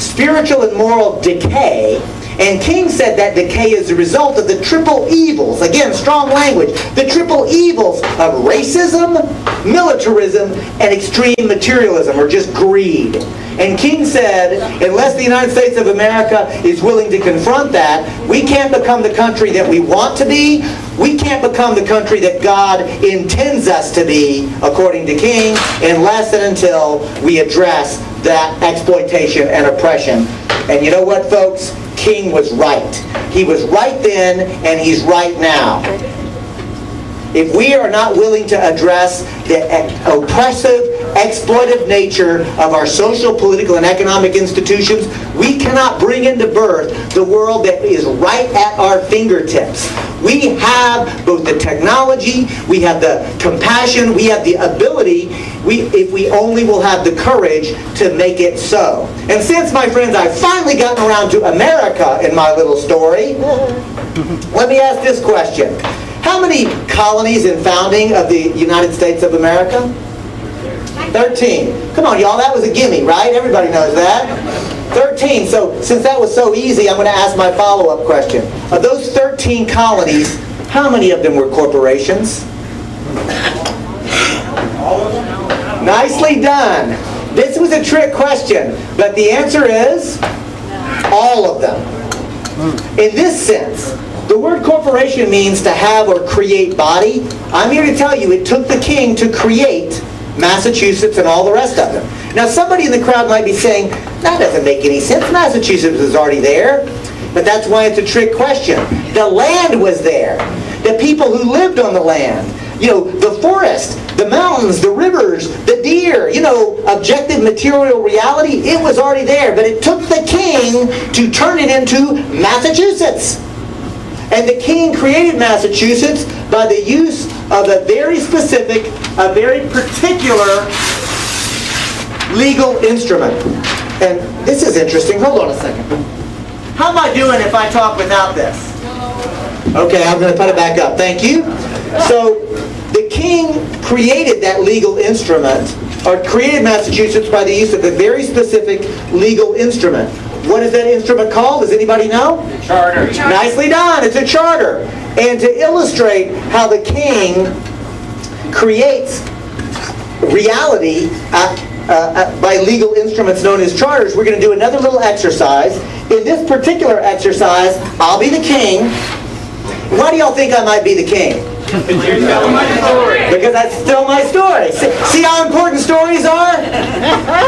Speaker 2: Spiritual and moral decay. And King said that decay is the result of the triple evils. Again, strong language. The triple evils of racism, militarism, and extreme materialism, or just greed. And King said, unless the United States of America is willing to confront that, we can't become the country that we want to be. We can't become the country that God intends us to be, according to King, unless and until we address that exploitation and oppression. And you know what, folks? King was right. He was right then, and he's right now. If we are not willing to address the oppressive, exploitive nature of our social, political, and economic institutions, we cannot bring into birth the world that is right at our fingertips. We have both the technology, we have the compassion, we have the ability, if we only will have the courage to make it so. And since, my friends, I've finally gotten around to America in my little story, let me ask this question. How many colonies in founding of the United States of America? 13. Come on, y'all, that was a gimme, right? Everybody knows that. 13. So, since that was so easy, I'm going to ask my follow-up question. Of those 13 colonies, how many of them were corporations? Nicely done. This was a trick question, but the answer is all of them. In this sense, the word corporation means to have or create body. I'm here to tell you it took the king to create Massachusetts and all the rest of them. Now somebody in the crowd might be saying, that doesn't make any sense. Massachusetts is already there. But that's why it's a trick question. The land was there. The people who lived on the land. You know, the forest, the mountains, the rivers, the deer, you know, objective material reality, it was already there. But it took the king to turn it into Massachusetts. And the king created Massachusetts by the use of a very specific, a very particular legal instrument. And this is interesting. Hold on a second. How am I doing if I talk without this? Okay, I'm going to put it back up. Thank you. So, the king created that legal instrument, or created Massachusetts by the use of a very specific legal instrument. What is that instrument called? Does anybody know?
Speaker 4: Charter.
Speaker 2: Nicely done. It's a charter. And to illustrate how the king creates reality by legal instruments known as charters, we're going to do another little exercise. In this particular exercise, I'll be the king. Why do y'all think I might be the king?
Speaker 4: You're telling my story.
Speaker 2: Because that's still my story. See how important stories are?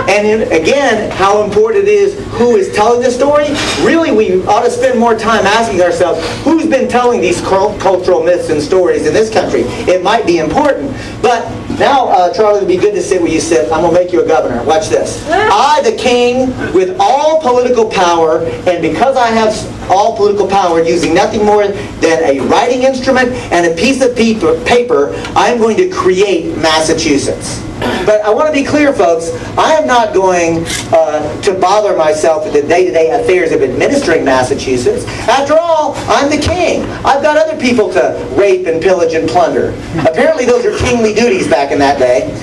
Speaker 2: And again, how important it is who is telling the story. Really, we ought to spend more time asking ourselves, who's been telling these cultural myths and stories in this country? It might be important. But now, Charlie, it would be good to sit where you sit. I'm going to make you a governor. Watch this. I, the king, with all political power, and because I have all political power, using nothing more than a writing instrument and a piece of paper, I'm going to create Massachusetts. But I want to be clear, folks, I am not going to bother myself with the day-to-day affairs of administering Massachusetts. After all, I'm the king. I've got other people to rape and pillage and plunder. Apparently those are kingly duties back in that day.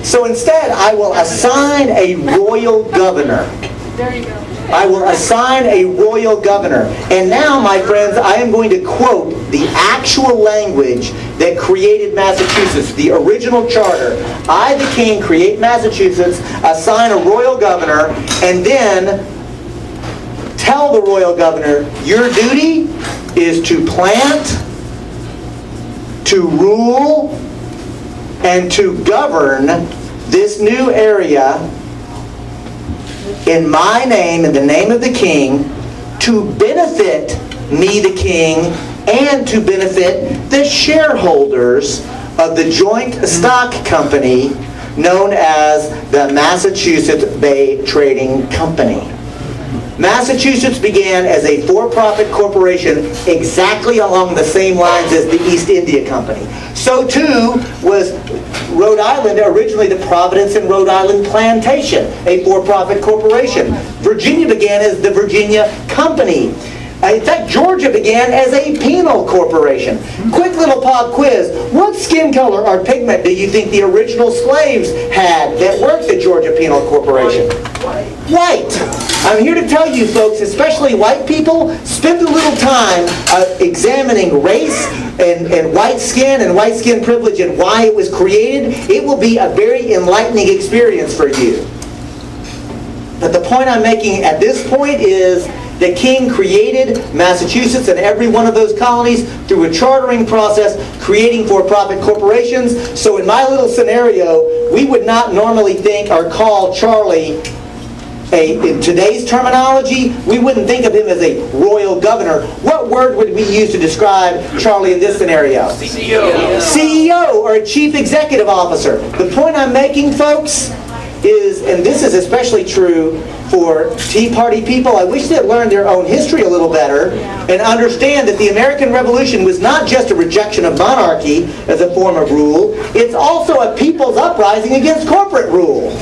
Speaker 2: So instead, I will assign a royal governor.
Speaker 5: There you go.
Speaker 2: I will assign a royal governor. And now, my friends, I am going to quote the actual language that created Massachusetts, the original charter. I, the king, create Massachusetts, assign a royal governor, and then tell the royal governor, your duty is to plant, to rule, and to govern this new area in my name, in the name of the king, to benefit me, the king, and to benefit the shareholders of the joint stock company known as the Massachusetts Bay Trading Company. Massachusetts began as a for-profit corporation exactly along the same lines as the East India Company. So too was Rhode Island, originally the Providence and Rhode Island Plantation, a for-profit corporation. Virginia began as the Virginia Company. In fact, Georgia began as a penal corporation. Quick little pop quiz. What skin color or pigment do you think the original slaves had that worked the Georgia Penal Corporation? White. I'm here to tell you folks, especially white people, spend a little time examining race and white skin privilege and why it was created. It will be a very enlightening experience for you. But the point I'm making at this point is the king created Massachusetts and every one of those colonies through a chartering process, creating for-profit corporations. So in my little scenario, we would not normally think or call Charlie in today's terminology, we wouldn't think of him as a royal governor. What word would we use to describe Charlie in this scenario?
Speaker 3: CEO.
Speaker 2: CEO, or a chief executive officer. The point I'm making, folks, is, and this is especially true for Tea Party people, I wish they'd learned their own history a little better and understand that the American Revolution was not just a rejection of monarchy as a form of rule, it's also a people's uprising against corporate rule.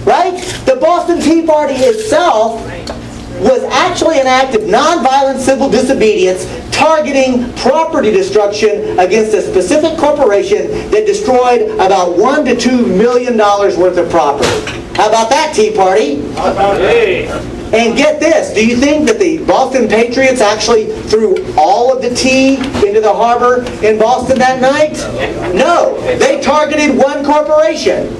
Speaker 2: Right? The Boston Tea Party itself was actually an act of nonviolent civil disobedience targeting property destruction against a specific corporation that destroyed about $1 to $2 million worth of property. How about that, Tea Party? And get this, do you think that the Boston Patriots actually threw all of the tea into the harbor in Boston that night? No, they targeted one corporation.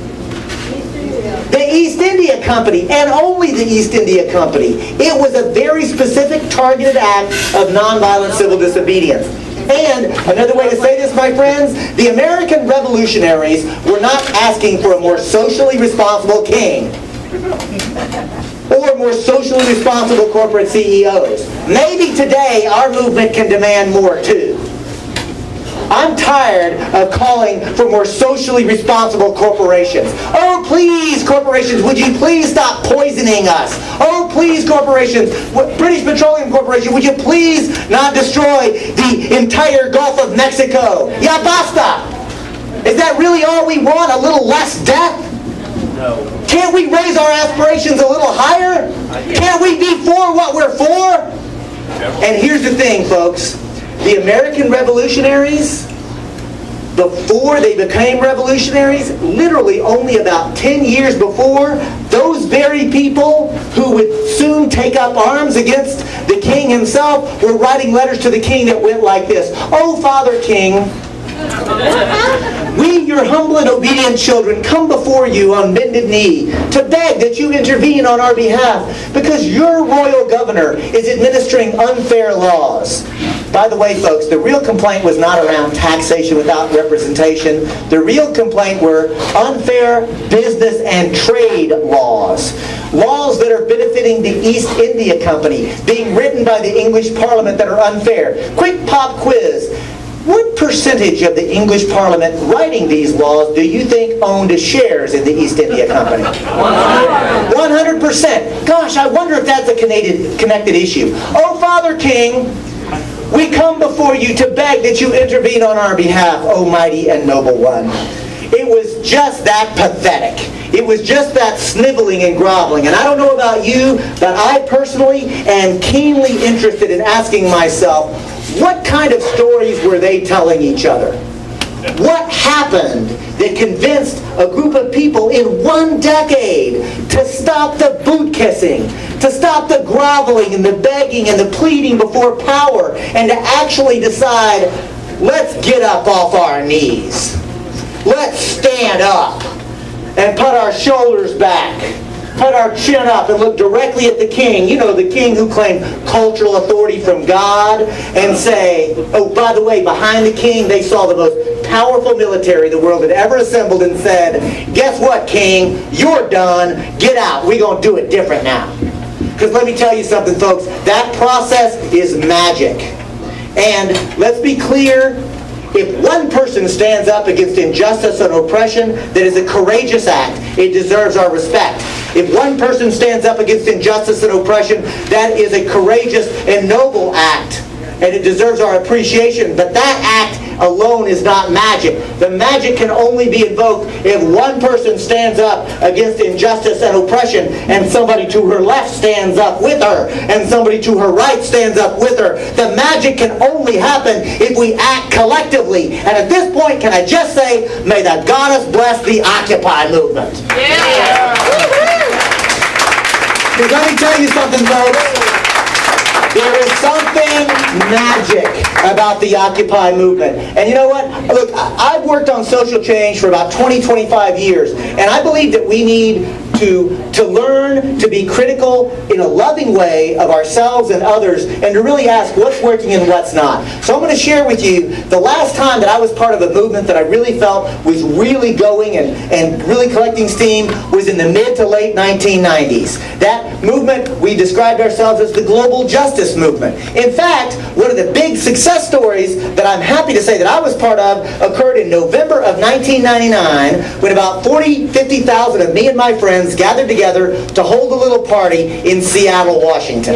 Speaker 2: The East India Company, and only the East India Company. It was a very specific targeted act of nonviolent civil disobedience. And another way to say this, my friends, the American revolutionaries were not asking for a more socially responsible king or more socially responsible corporate CEOs. Maybe today our movement can demand more too. I'm tired of calling for more socially responsible corporations. Oh, please, corporations, would you please stop poisoning us? Oh, please, corporations, British Petroleum Corporation, would you please not destroy the entire Gulf of Mexico? Ya basta! Is that really all we want? A little less death?
Speaker 3: No.
Speaker 2: Can't we raise our aspirations a little higher? Can't we be for what we're for? And here's the thing, folks. The American revolutionaries, before they became revolutionaries, literally only about 10 years before, those very people who would soon take up arms against the king himself were writing letters to the king that went like this. Oh, Father King, we, your humble and obedient children, come before you on bended knee to beg that you intervene on our behalf because your royal governor is administering unfair laws. By the way, folks, the real complaint was not around taxation without representation. The real complaint were unfair business and trade laws. Laws that are benefiting the East India Company, being written by the English Parliament that are unfair. Quick pop quiz. What percentage of the English Parliament writing these laws do you think owned shares in the East India Company? 100%. Gosh, I wonder if that's a connected issue. Oh, Father King, we come before you to beg that you intervene on our behalf, O mighty and noble one. it was just that pathetic. It was just that sniveling and groveling. And I don't know about you, but I personally am keenly interested in asking myself, what kind of stories were they telling each other? What happened that convinced a group of people in one decade to stop the boot kissing, to stop the groveling and the begging and the pleading before power, and to actually decide, let's get up off our knees. Let's stand up and put our shoulders back, put our chin up and look directly at the king, you know, the king who claimed cultural authority from God, and say, oh, by the way, behind the king they saw the most powerful military the world had ever assembled, and said, guess what, king? You're done. Get out. We're going to do it different now. Because let me tell you something, folks, that process is magic. And let's be clear, if one person stands up against injustice and oppression, that is a courageous act. It deserves our respect. If one person stands up against injustice and oppression, that is a courageous and noble act. And it deserves our appreciation. But that act alone is not magic. The magic can only be invoked if one person stands up against injustice and oppression, and somebody to her left stands up with her, and somebody to her right stands up with her. The magic can only happen if we act collectively. And at this point, can I just say, may the goddess bless the Occupy movement.
Speaker 5: Yeah.
Speaker 2: Because let me tell you something, folks. There is something magic about the Occupy movement. And you know what? Look, I've worked on social change for about 20, 25 years. And I believe that we need to learn to be critical in a loving way of ourselves and others, and to really ask what's working and what's not. So I'm going to share with you the last time that I was part of a movement that I really felt was really going and really collecting steam was in the mid to late 1990s. That movement, we described ourselves as the global justice movement. In fact, one of the big success stories that I'm happy to say that I was part of occurred in November of 1999, when about 50,000 of me and my friends gathered together to hold a little party in Seattle, Washington.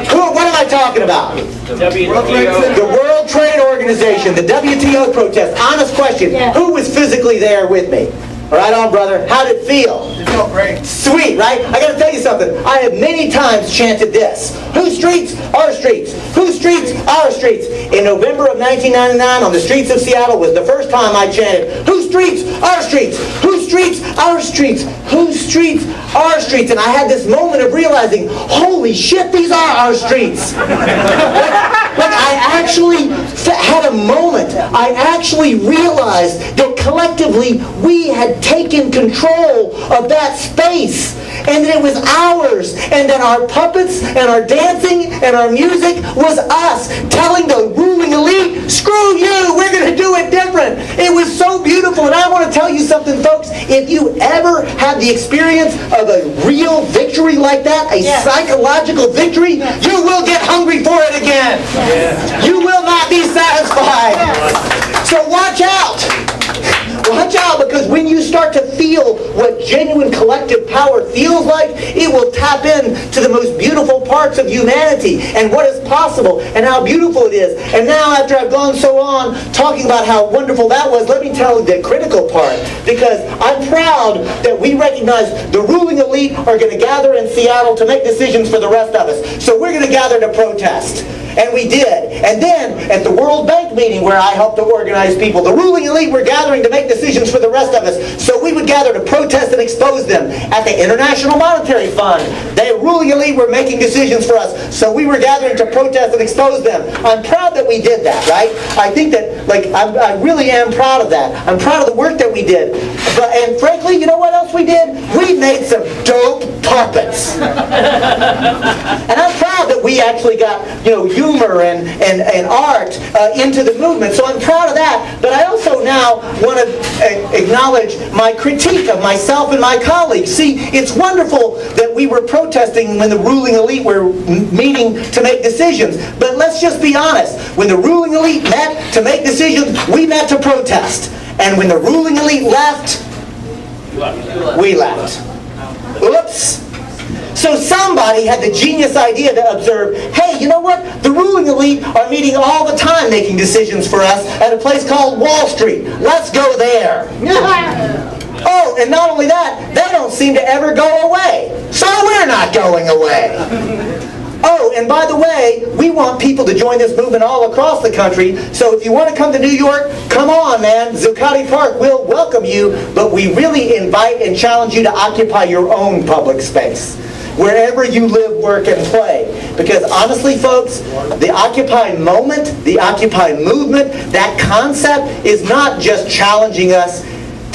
Speaker 2: What am I talking about?
Speaker 3: WTO.
Speaker 2: The World Trade Organization, the WTO protest. Honest question, who was physically there with me? Right on, brother. How did it feel?
Speaker 4: It felt great.
Speaker 2: Sweet, right? I got to tell you something. I have many times chanted this. Whose streets? Our streets. Whose streets? Our streets. In November of 1999, on the streets of Seattle was the first time I chanted, whose streets? Our streets. Whose streets? Our streets. Whose streets? Our streets. And I had this moment of realizing, holy shit, these are our streets. But I actually had a moment. I actually realized that collectively we had taken control of that space, and that it was ours, and that our puppets and our dancing and our music was us telling the ruling elite, screw you, we're going to do it different. It was so beautiful. And I want to tell you something, folks. If you ever had the experience of a real victory like that, a psychological victory, you will get hungry for it again. You will not be satisfied. So watch out. Watch out, because when you start to feel what genuine collective power feels like, it will tap into the most beautiful parts of humanity and what is possible and how beautiful it is. And now, after I've gone so on talking about how wonderful that was, let me tell the critical part, because I'm proud that we recognize the ruling elite are going to gather in Seattle to make decisions for the rest of us. So we're going to gather to protest. And we did. And then, at the World Bank meeting where I helped to organize people, the ruling elite were gathering to make decisions for the rest of us. So we would gather to protest and expose them. At the International Monetary Fund, the ruling elite were making decisions for us. So we were gathering to protest and expose them. I'm proud that we did that, right? I think that, I really am proud of that. I'm proud of the work that we did. And frankly, you know what else we did? We made some dope puppets. And I'm proud that we actually got, humor and art into the movement. So I'm proud of that. But I also now want to acknowledge my critique of myself and my colleagues. See, it's wonderful that we were protesting when the ruling elite were meeting to make decisions. But let's just be honest. When the ruling elite met to make decisions, we met to protest. And when the ruling elite left, we left. Oops. So somebody had the genius idea to observe, hey, you know what? The ruling elite are meeting all the time making decisions for us at a place called Wall Street. Let's go there. Oh, and not only that, they don't seem to ever go away. So we're not going away. Oh, and by the way, we want people to join this movement all across the country. So if you want to come to New York, come on, man. Zuccotti Park will welcome you, but we really invite and challenge you to occupy your own public space, wherever you live, work, and play. Because honestly, folks, the Occupy moment, the Occupy movement, that concept is not just challenging us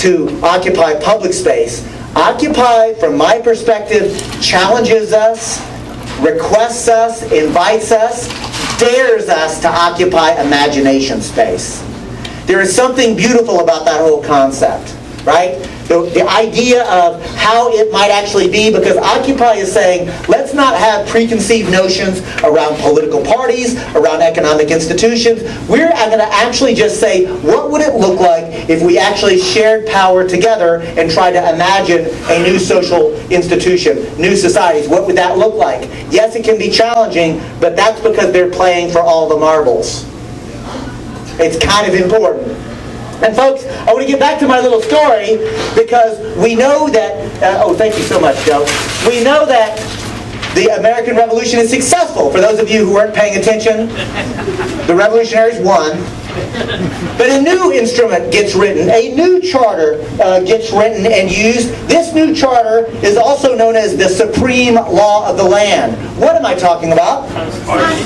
Speaker 2: to occupy public space. Occupy, from my perspective, challenges us, requests us, invites us, dares us to occupy imagination space. There is something beautiful about that whole concept, right? The idea of how it might actually be, because Occupy is saying, let's not have preconceived notions around political parties, around economic institutions. We're going to actually just say, what would it look like if we actually shared power together and tried to imagine a new social institution, new societies? What would that look like? Yes, it can be challenging, but that's because they're playing for all the marbles. It's kind of important. And folks, I want to get back to my little story because we know that, oh, thank you so much, Joe. We know that the American Revolution is successful. For those of you who weren't paying attention, the revolutionaries won. But a new instrument gets written, a new charter gets written and used. This new charter is also known as the supreme law of the land. What am I talking about?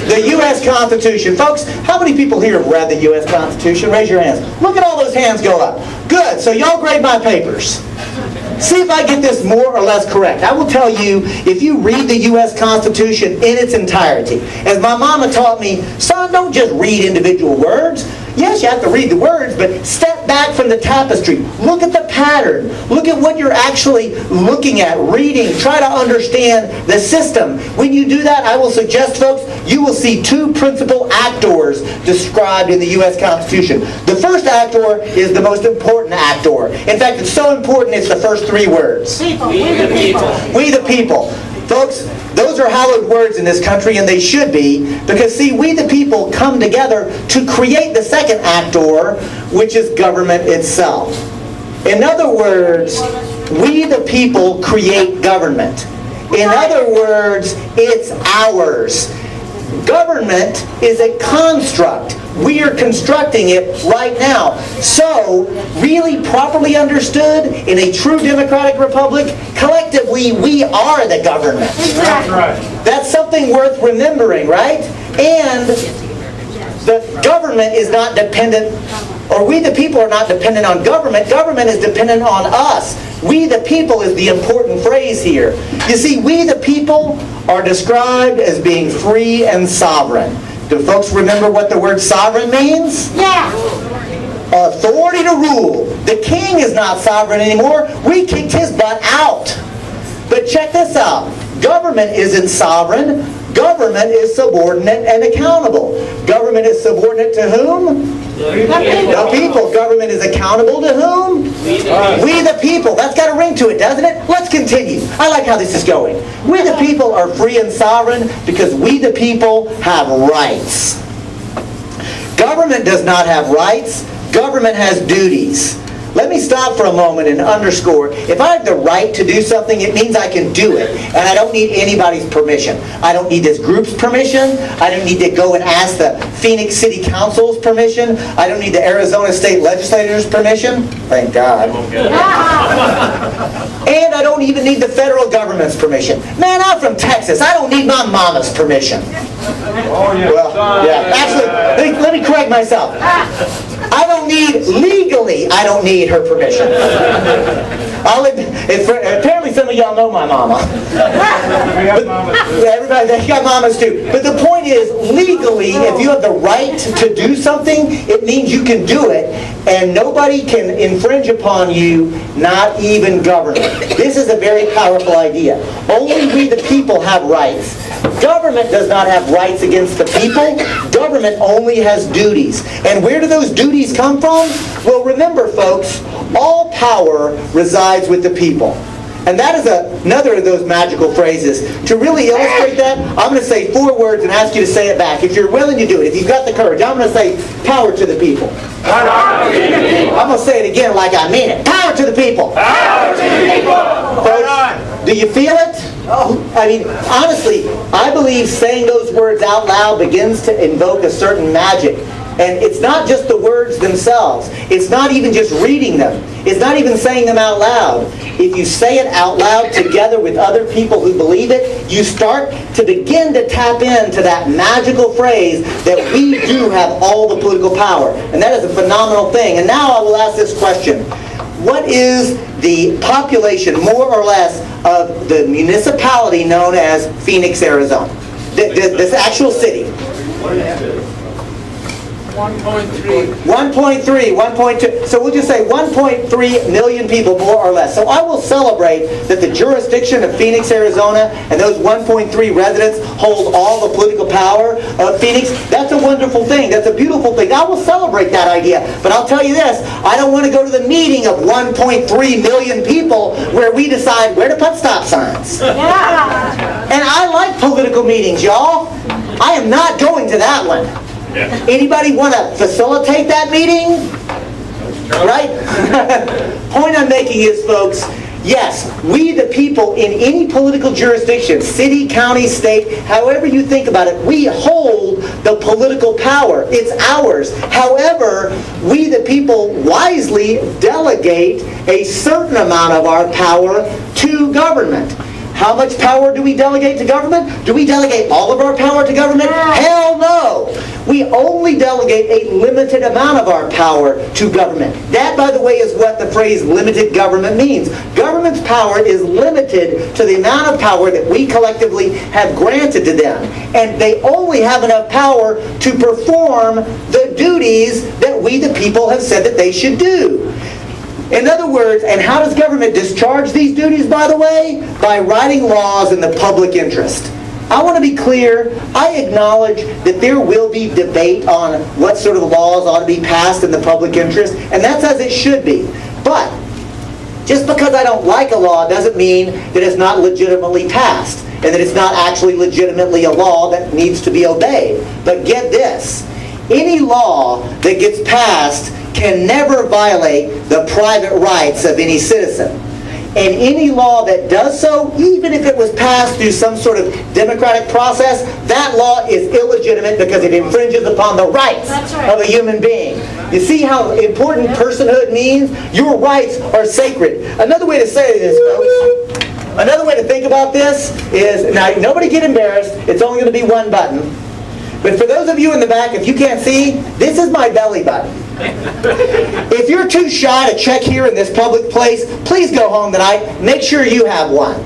Speaker 2: The U.S. Constitution. Folks, how many people here have read the U.S. Constitution? Raise your hands. Look at all those hands go up. Good, so y'all grade my papers. See if I get this more or less correct. I will tell you, if you read the U.S. Constitution in its entirety, as my mama taught me, son, don't just read individual words. Yes, you have to read the words, but step back from the tapestry. Look at the pattern. Look at what you're actually looking at, reading. Try to understand the system. When you do that, I will suggest, folks, you will see two principal actors described in the U.S. Constitution. The first actor is the most important actor. In fact, it's so important it's the first three words.
Speaker 4: People. We the people.
Speaker 2: We the people. Folks, those are hallowed words in this country, and they should be, because, see, we the people come together to create the second actor, which is government itself. In other words, we the people create government. In other words, it's ours. Government is a construct. We are constructing it right now. So, really properly understood, in a true democratic republic, collectively, we are the government.
Speaker 4: That's right.
Speaker 2: That's something worth remembering, right? And the government is not dependent, or we the people are not dependent on government. Government is dependent on us. We the people is the important phrase here. You see, we the people are described as being free and sovereign. Do folks remember what the word sovereign means?
Speaker 4: Yeah.
Speaker 2: Authority to rule. The king is not sovereign anymore. We kicked his butt out. But check this out. Government isn't sovereign. Government is subordinate and accountable. Government is subordinate to whom? The people. Government is accountable to whom? We the people. That's got a ring to it, doesn't it? Let's continue. I like how this is going. We the people are free and sovereign because we the people have rights. Government does not have rights. Government has duties. Let me stop for a moment and underscore, if I have the right to do something, it means I can do it. And I don't need anybody's permission. I don't need this group's permission. I don't need to go and ask the Phoenix City Council's permission. I don't need the Arizona State Legislature's permission. Thank God. And I don't even need the federal government's permission. Man, I'm from Texas. I don't need my mama's permission.
Speaker 4: Oh, yeah.
Speaker 2: Well, yeah, actually, let me correct myself. I don't need, legally, I don't need her permission. Apparently some of y'all know my mama. Everybody, they got mamas too. But the point is, legally, if you have the right to do something, it means you can do it, and nobody can infringe upon you, not even government. This is a very powerful idea. Only we the people have rights. Government does not have rights against the people. Government only has duties. And where do those duties come from? Well, remember, folks, all power resides with the people. And that is another of those magical phrases. To really illustrate that, I'm going to say 4 words and ask you to say it back. If you're willing to do it, if you've got the courage, I'm going to say power to the people. I'm going to say it again like I mean it. Power to the people.
Speaker 4: Power to the people.
Speaker 2: Folks, do you feel it? I mean, honestly, I believe saying those words out loud begins to invoke a certain magic. And it's not just the words themselves. It's not even just reading them. It's not even saying them out loud. If you say it out loud together with other people who believe it, you start to begin to tap into that magical phrase that we do have all the political power. And that is a phenomenal thing. And now I will ask this question. What is the population, more or less, of the municipality known as Phoenix, Arizona? This actual city.
Speaker 3: 1.3.
Speaker 2: 1.3, 1.2, so we'll just say 1.3 million people, more or less. So I will celebrate that the jurisdiction of Phoenix, Arizona, and those 1.3 residents hold all the political power of Phoenix. That's a wonderful thing. That's a beautiful thing. I will celebrate that idea. But I'll tell you this, I don't want to go to the meeting of 1.3 million people where we decide where to put stop signs. And I like political meetings, y'all. I am not going to that one. Anybody want to facilitate that meeting? Right? Point I'm making is, folks, yes, we the people in any political jurisdiction, city, county, state, however you think about it, we hold the political power. It's ours. However, we the people wisely delegate a certain amount of our power to government. How much power do we delegate to government? Do we delegate all of our power to government? Hell no! We only delegate a limited amount of our power to government. That, by the way, is what the phrase limited government means. Government's power is limited to the amount of power that we collectively have granted to them. And they only have enough power to perform the duties that we, the people, have said that they should do. In other words, and how does government discharge these duties, by the way? By writing laws in the public interest. I want to be clear, I acknowledge that there will be debate on what sort of laws ought to be passed in the public interest, and that's as it should be. But just because I don't like a law doesn't mean that it's not legitimately passed, and that it's not actually legitimately a law that needs to be obeyed. But get this, any law that gets passed can never violate the private rights of any citizen. And any law that does so, even if it was passed through some sort of democratic process, that law is illegitimate because it infringes upon the rights of a human being. You see how important personhood means? Your rights are sacred. Another way to say this, folks, another way to think about this is, now nobody get embarrassed, it's only going to be one button. But for those of you in the back, if you can't see, this is my belly button. If you're too shy to check here in this public place, please go home tonight. Make sure you have one.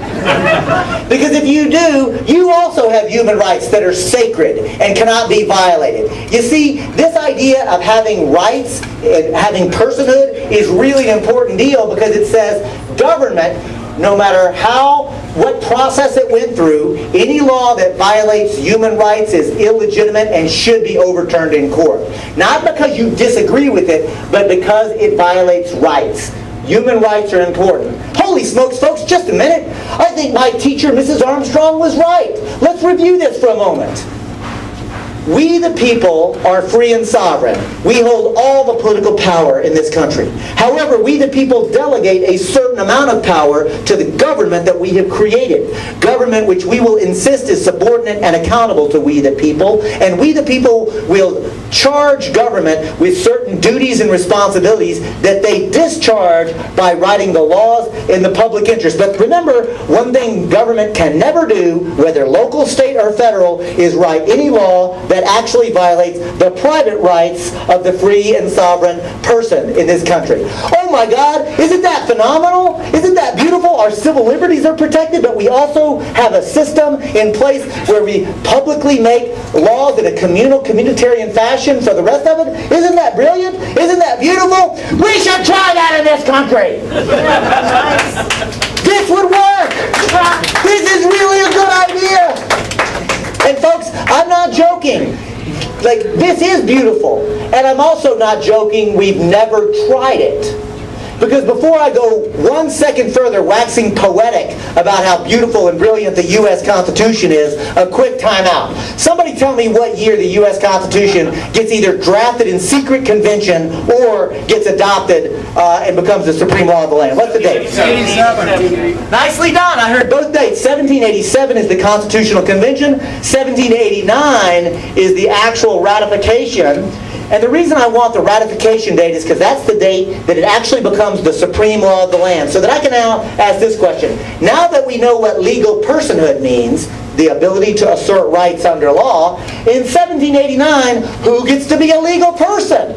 Speaker 2: Because if you do, you also have human rights that are sacred and cannot be violated. You see, this idea of having rights and having personhood is really an important deal because it says government, no matter what process it went through, any law that violates human rights is illegitimate and should be overturned in court. Not because you disagree with it, but because it violates rights. Human rights are important. Holy smokes, folks, just a minute. I think my teacher, Mrs. Armstrong, was right. Let's review this for a moment. We, the people, are free and sovereign. We hold all the political power in this country. However, we, the people, delegate a certain amount of power to the government that we have created. Government which we will insist is subordinate and accountable to we, the people. And we, the people, will charge government with certain duties and responsibilities that they discharge by writing the laws in the public interest. But remember, one thing government can never do, whether local, state, or federal, is write any law that actually violates the private rights of the free and sovereign person in this country. Oh my God, isn't that phenomenal? Isn't that beautiful? Our civil liberties are protected, but we also have a system in place where we publicly make laws in a communitarian fashion for the rest of it. Isn't that brilliant? Isn't that beautiful? We should try that in this country. This would work. This is really a good idea. And folks, I'm not joking. Like, this is beautiful. And I'm also not joking, we've never tried it. Because before I go 1 second further waxing poetic about how beautiful and brilliant the U.S. Constitution is, a quick timeout. Somebody tell me what year the U.S. Constitution gets either drafted in secret convention or gets adopted and becomes the supreme law of the land. What's the date?
Speaker 4: 87.
Speaker 2: Nicely done. I heard both dates. 1787 is the Constitutional Convention. 1789 is the actual ratification. And the reason I want the ratification date is because that's the date that it actually becomes the supreme law of the land. So that I can now ask this question. Now that we know what legal personhood means, the ability to assert rights under law, in 1789, who gets to be a legal person?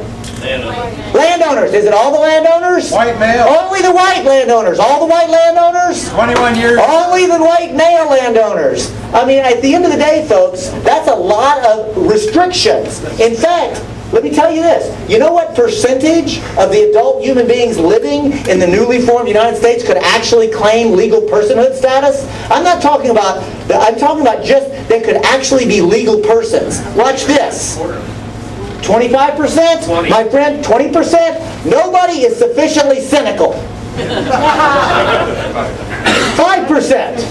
Speaker 2: Landowners. Is it all the landowners?
Speaker 4: White male.
Speaker 2: Only the white landowners. All the white landowners?
Speaker 4: 21 years.
Speaker 2: Only the white male landowners. I mean, at the end of the day, folks, that's a lot of restrictions. In fact, let me tell you this. You know what percentage of the adult human beings living in the newly formed United States could actually claim legal personhood status? I'm not talking about, I'm talking about just they could actually be legal persons. Watch this. 25%? My friend, 20%? Nobody is sufficiently cynical. 5%.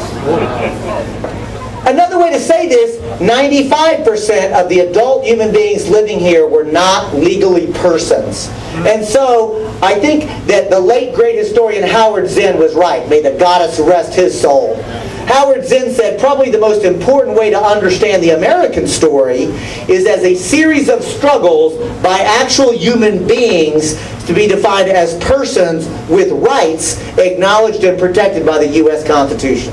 Speaker 2: Another way to say this, 95% of the adult human beings living here were not legally persons. And so, I think that the late great historian Howard Zinn was right. May the goddess rest his soul. Howard Zinn said probably the most important way to understand the American story is as a series of struggles by actual human beings to be defined as persons with rights acknowledged and protected by the U.S. Constitution.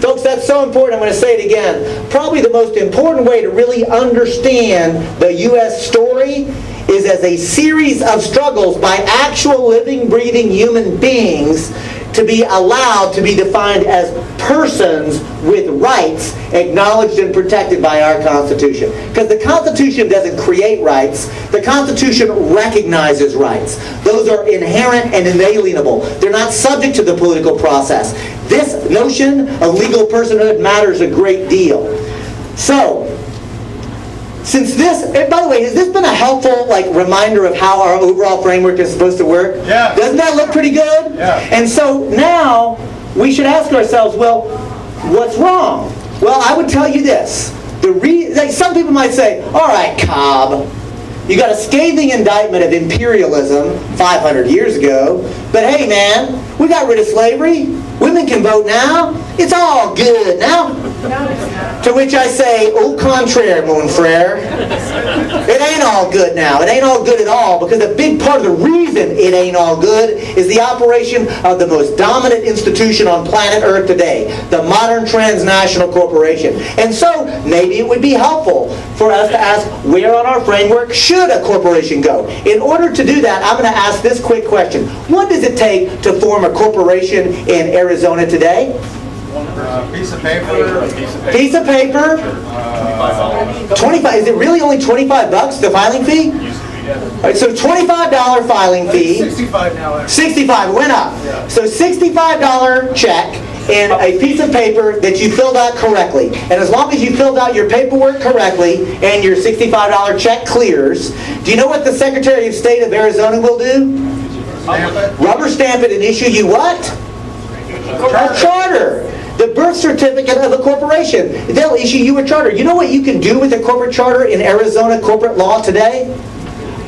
Speaker 2: Folks, that's so important. I'm going to say it again. Probably the most important way to really understand the U.S. story is as a series of struggles by actual living, breathing human beings to be allowed to be defined as persons with rights acknowledged and protected by our Constitution. Because the Constitution doesn't create rights. The Constitution recognizes rights. Those are inherent and inalienable. They're not subject to the political process. This notion of legal personhood matters a great deal. So, since this, and by the way, has this been a helpful reminder of how our overall framework is supposed to work?
Speaker 4: Yeah.
Speaker 2: Doesn't that look pretty good?
Speaker 4: Yeah.
Speaker 2: And so now we should ask ourselves, well, what's wrong? Well, I would tell you this. Some people might say, all right, Cobb, you got a scathing indictment of imperialism 500 years ago, but hey, man, we got rid of slavery. Women can vote now. It's all good now. To which I say, au contraire, mon frere. It ain't all good now. It ain't all good at all, because a big part of the reason it ain't all good is the operation of the most dominant institution on planet Earth today, the modern transnational corporation. And so, maybe it would be helpful for us to ask, where on our framework should a corporation go? In order to do that, I'm going to ask this quick question. What does it take to form a corporation in Arizona today?
Speaker 4: Piece of paper.
Speaker 2: Piece of paper. 25. Is it really only $25, the filing fee? All right, so $25 filing fee.
Speaker 4: 65 now.
Speaker 2: 65 went up. So $65 check and a piece of paper that you filled out correctly. And as long as you filled out your paperwork correctly and your $65 check clears, do you know what the Secretary of State of Arizona will do?
Speaker 4: Stamp it.
Speaker 2: Rubber stamp it and issue you what? A charter. The birth certificate of a corporation. They'll issue you a charter. You know what you can do with a corporate charter in Arizona corporate law today?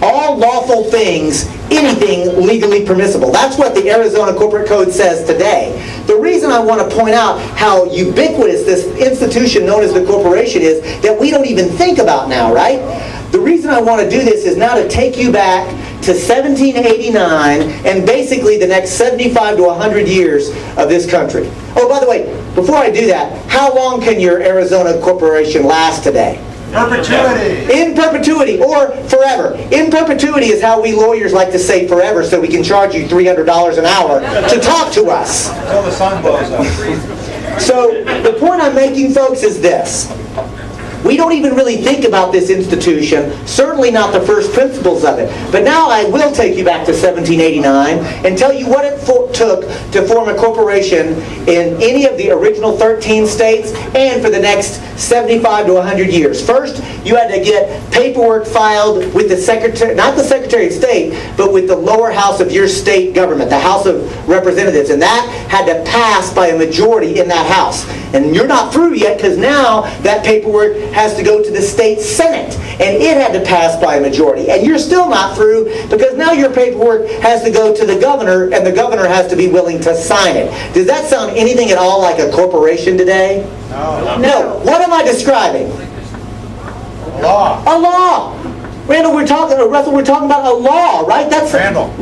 Speaker 2: All lawful things, anything legally permissible. That's what the Arizona Corporate Code says today. The reason I want to point out how ubiquitous this institution known as the corporation is that we don't even think about now, right? The reason I want to do this is now to take you back to 1789 and basically the next 75 to 100 years of this country. Oh, by the way, before I do that, how long can your Arizona corporation last today?
Speaker 4: Perpetuity.
Speaker 2: In perpetuity, or forever. In perpetuity is how we lawyers like to say forever, so we can charge you $300 an hour to talk to us.
Speaker 4: Until the sun blows up.
Speaker 2: So the point I'm making, folks, is this. We don't even really think about this institution, certainly not the first principles of it. But now I will take you back to 1789 and tell you what it took to form a corporation in any of the original 13 states and for the next 75 to 100 years. First, you had to get paperwork filed with the Secretary, not the Secretary of State, but with the lower house of your state government, the House of Representatives. And that had to pass by a majority in that house. And you're not through yet, because now that paperwork has to go to the state Senate, and it had to pass by a majority. And you're still not through, because now your paperwork has to go to the governor, and the governor has to be willing to sign it. Does that sound anything at all like a corporation today? No. What am I describing?
Speaker 4: Law.
Speaker 2: A law. Randall, Russell, we're talking about a law, right? That's Randall,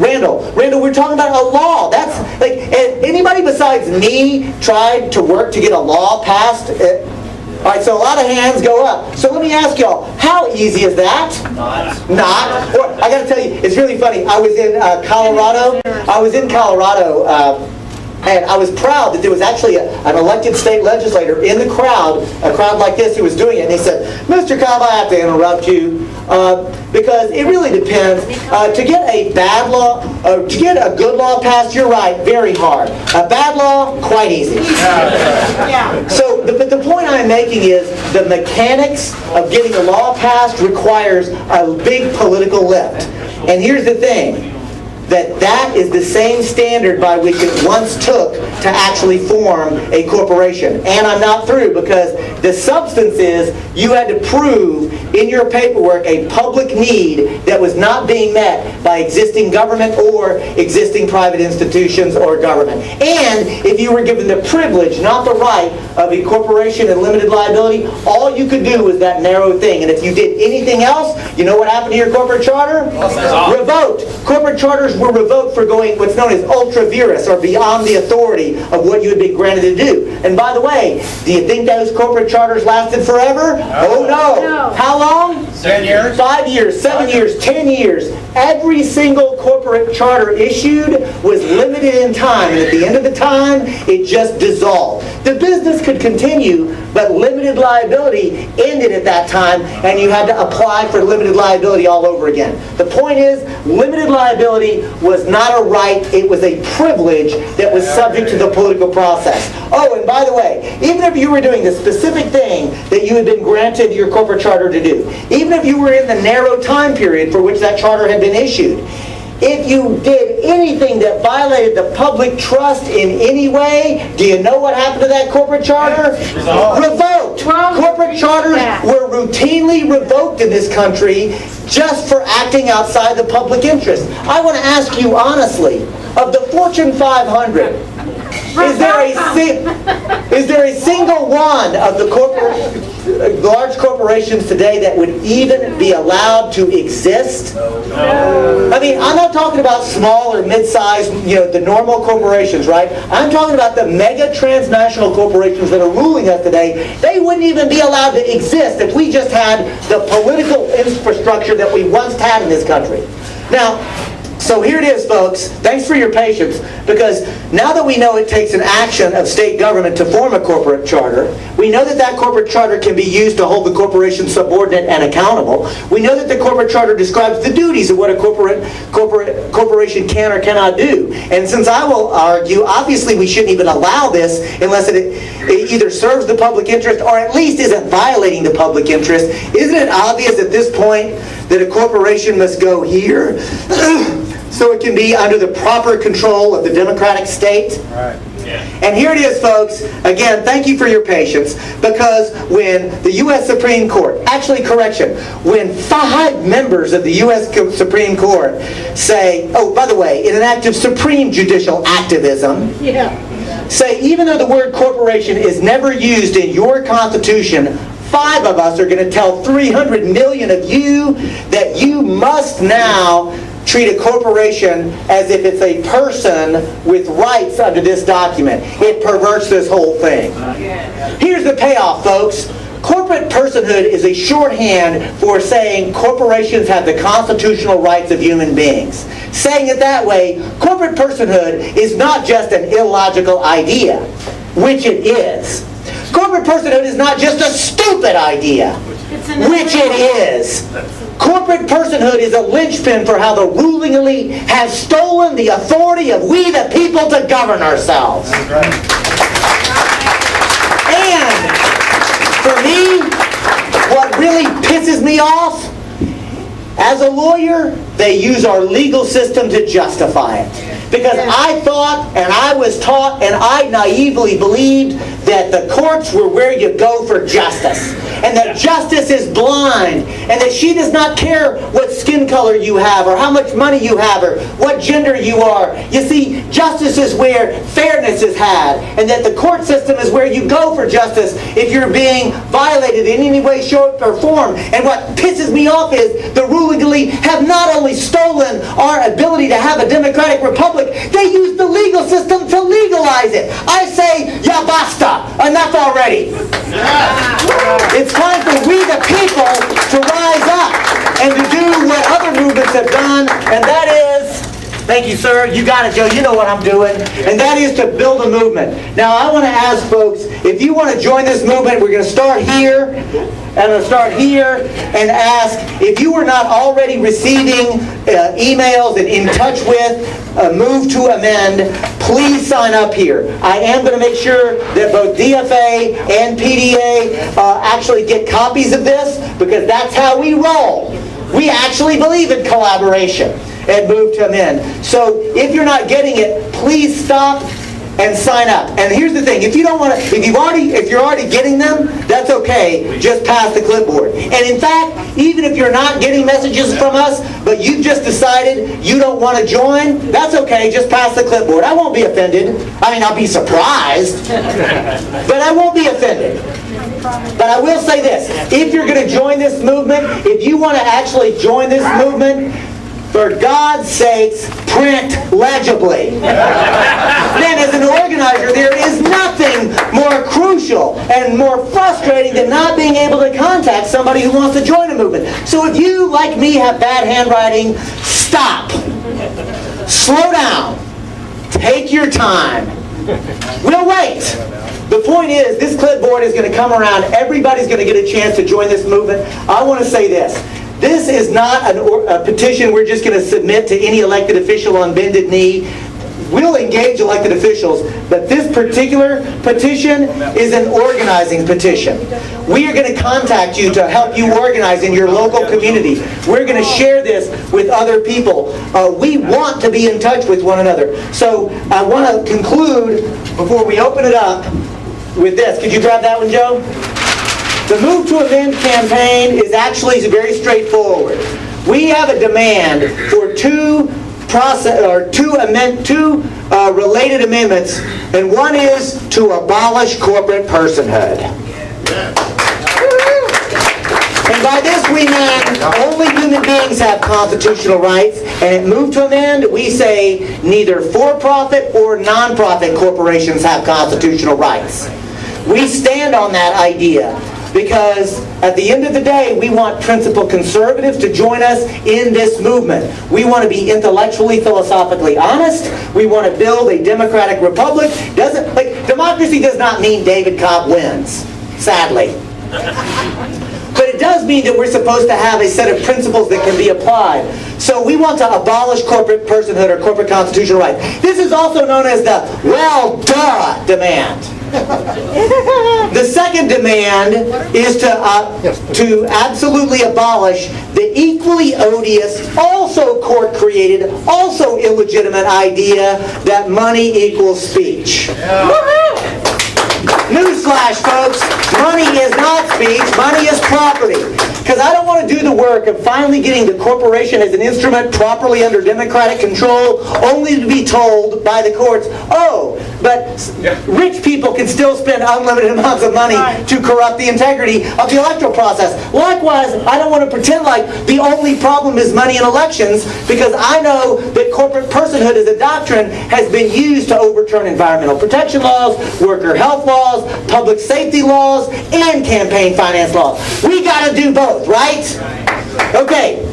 Speaker 2: we're talking about a law. That's like, anybody besides me tried to work to get a law passed? All right, so a lot of hands go up. So let me ask y'all, how easy is that? Not. Or, I got to tell you, it's really funny. I was in Colorado. And I was proud that there was actually an elected state legislator in the crowd, a crowd like this, who was doing it. And he said, Mr. Cobb, I have to interrupt you because it really depends. To get a bad law, to get a good law passed, you're right, very hard. A bad law, quite easy. So, but the point I'm making is the mechanics of getting a law passed requires a big political lift. And here's the thing. That is the same standard by which it once took to actually form a corporation. And I'm not through, because the substance is you had to prove in your paperwork a public need that was not being met by existing government or existing private institutions or government. And if you were given the privilege, not the right, of a corporation and limited liability, all you could do was that narrow thing. And if you did anything else, you know what happened to your corporate charter? Revoked. Corporate charters were revoked for going what's known as ultra vires, or beyond the authority of what you had been granted to do. And by the way, do you think those corporate charters lasted forever? Oh no. How long?
Speaker 4: 10 years.
Speaker 2: 5 years, 7 years, 10 years. Every single corporate charter issued was limited in time, and at the end of the time, it just dissolved. The business could continue, but limited liability ended at that time, and you had to apply for limited liability all over again. The point is, limited liability was not a right, it was a privilege that was subject to the political process. Oh, and by the way, even if you were doing the specific thing that you had been granted your corporate charter to do, even if you were in the narrow time period for which that charter had been issued, if you did anything that violated the public trust in any way, do you know what happened to that corporate charter? Revoked. Corporate charters were routinely revoked in this country just for acting outside the public interest. I want to ask you honestly, of the Fortune 500, is there a single one of the large corporations today that would even be allowed to exist? No. I mean, I'm not talking about small or mid-sized, the normal corporations, right? I'm talking about the mega transnational corporations that are ruling us today. They wouldn't even be allowed to exist if we just had the political infrastructure that we once had in this country. Now, so here it is, folks. Thanks for your patience, because now that we know it takes an action of state government to form a corporate charter, we know that that corporate charter can be used to hold the corporation subordinate and accountable. We know that the corporate charter describes the duties of what a corporation can or cannot do. And since I will argue, obviously we shouldn't even allow this unless it either serves the public interest or at least isn't violating the public interest. Isn't it obvious at this point that a corporation must go here so it can be under the proper control of the democratic state?
Speaker 4: Right.
Speaker 2: And here it is, folks. Again, thank you for your patience, because when the U.S. Supreme Court, when 5 members of the U.S. Supreme Court say, oh, by the way, in an act of supreme judicial activism, say, even though the word corporation is never used in your Constitution, 5 of us are going to tell 300 million of you that you must now treat a corporation as if it's a person with rights under this document. It perverts this whole thing. Here's the payoff, folks. Corporate personhood is a shorthand for saying corporations have the constitutional rights of human beings. Saying it that way, corporate personhood is not just an illogical idea, which it is. Corporate personhood is not just a stupid idea, which it is. Corporate personhood is a linchpin for how the ruling elite has stolen the authority of we the people to govern ourselves. And for me, what really pisses me off, as a lawyer, they use our legal system to justify it. Because I thought, and I was taught, and I naively believed that the courts were where you go for justice. And that justice is blind. And that she does not care what skin color you have, or how much money you have, or what gender you are. You see, justice is where fairness is had. And that the court system is where you go for justice if you're being violated in any way, shape, or form. And what pisses me off is the ruling elite have not only stolen our ability to have a democratic republic, they use the legal system to legalize it. I say, ya basta, enough already. It's time for we the people to rise up and to do what other movements have done, and that is, thank you, sir, you got it, Joe, you know what I'm doing, and that is to build a movement. Now, I want to ask folks, if you want to join this movement, we're going to start here, and I'll start here and ask, if you were not already receiving emails and in touch with Move to Amend, please sign up here. I am going to make sure that both DFA and PDA actually get copies of this, because that's how we roll. We actually believe in collaboration and Move to Amend. So if you're not getting it, please stop and sign up. And here's the thing: if you don't want to, if you're already getting them, that's okay. Just pass the clipboard. And in fact, even if you're not getting messages from us, but you've just decided you don't want to join, that's okay. Just pass the clipboard. I won't be offended. I mean, I'll be surprised, but I won't be offended. But I will say this: if you're going to join this movement, if you want to actually join this movement, for God's sakes, print legibly. Then as an organizer, there is nothing more crucial and more frustrating than not being able to contact somebody who wants to join a movement. So if you, like me, have bad handwriting, stop. Slow down. Take your time. We'll wait. The point is, this clipboard is going to come around. Everybody's going to get a chance to join this movement. I want to say this. This is not a petition we're just going to submit to any elected official on bended knee. We'll engage elected officials, but this particular petition is an organizing petition. We are going to contact you to help you organize in your local community. We're going to share this with other people. We want to be in touch with one another. So I want to conclude, before we open it up, with this. Could you grab that one, Joe? The Move to Amend campaign is actually very straightforward. We have a demand for two related amendments, and one is to abolish corporate personhood. And by this we mean only human beings have constitutional rights, and at Move to Amend we say neither for-profit or non-profit corporations have constitutional rights. We stand on that idea, because at the end of the day, we want principled conservatives to join us in this movement. We want to be intellectually, philosophically honest. We want to build a democratic republic. Democracy does not mean David Cobb wins, sadly. But it does mean that we're supposed to have a set of principles that can be applied. So we want to abolish corporate personhood or corporate constitutional rights. This is also known as the well, duh demand. The second demand is to absolutely abolish the equally odious, also court-created, also illegitimate idea that money equals speech. Newsflash, folks, money is not speech, money is property. Because I don't want to do the work of finally getting the corporation as an instrument properly under democratic control, only to be told by the courts, oh, but rich people can still spend unlimited amounts of money to corrupt the integrity of the electoral process. Likewise, I don't want to pretend like the only problem is money in elections, because I know that corporate personhood as a doctrine has been used to overturn environmental protection laws, worker health laws, public safety laws, and campaign finance laws. We got to do both, right? Okay.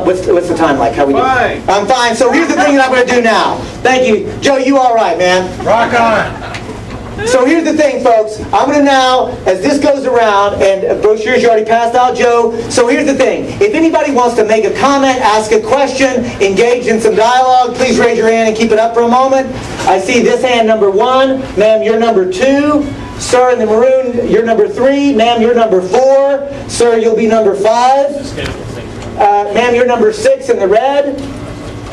Speaker 2: What's the time like? How we doing?
Speaker 4: Fine.
Speaker 2: I'm fine. So here's the thing that I'm going to do now. Thank you. Joe, you all right, man?
Speaker 4: Rock on.
Speaker 2: So here's the thing, folks. I'm going to now, as this goes around, and brochures you already passed out, Joe. So here's the thing. If anybody wants to make a comment, ask a question, engage in some dialogue, please raise your hand and keep it up for a moment. I see this hand, number 1. Ma'am, you're number 2. Sir in the maroon, you're number 3. Ma'am, you're number 4. Sir, you'll be number 5. Ma'am, you're number 6 in the red.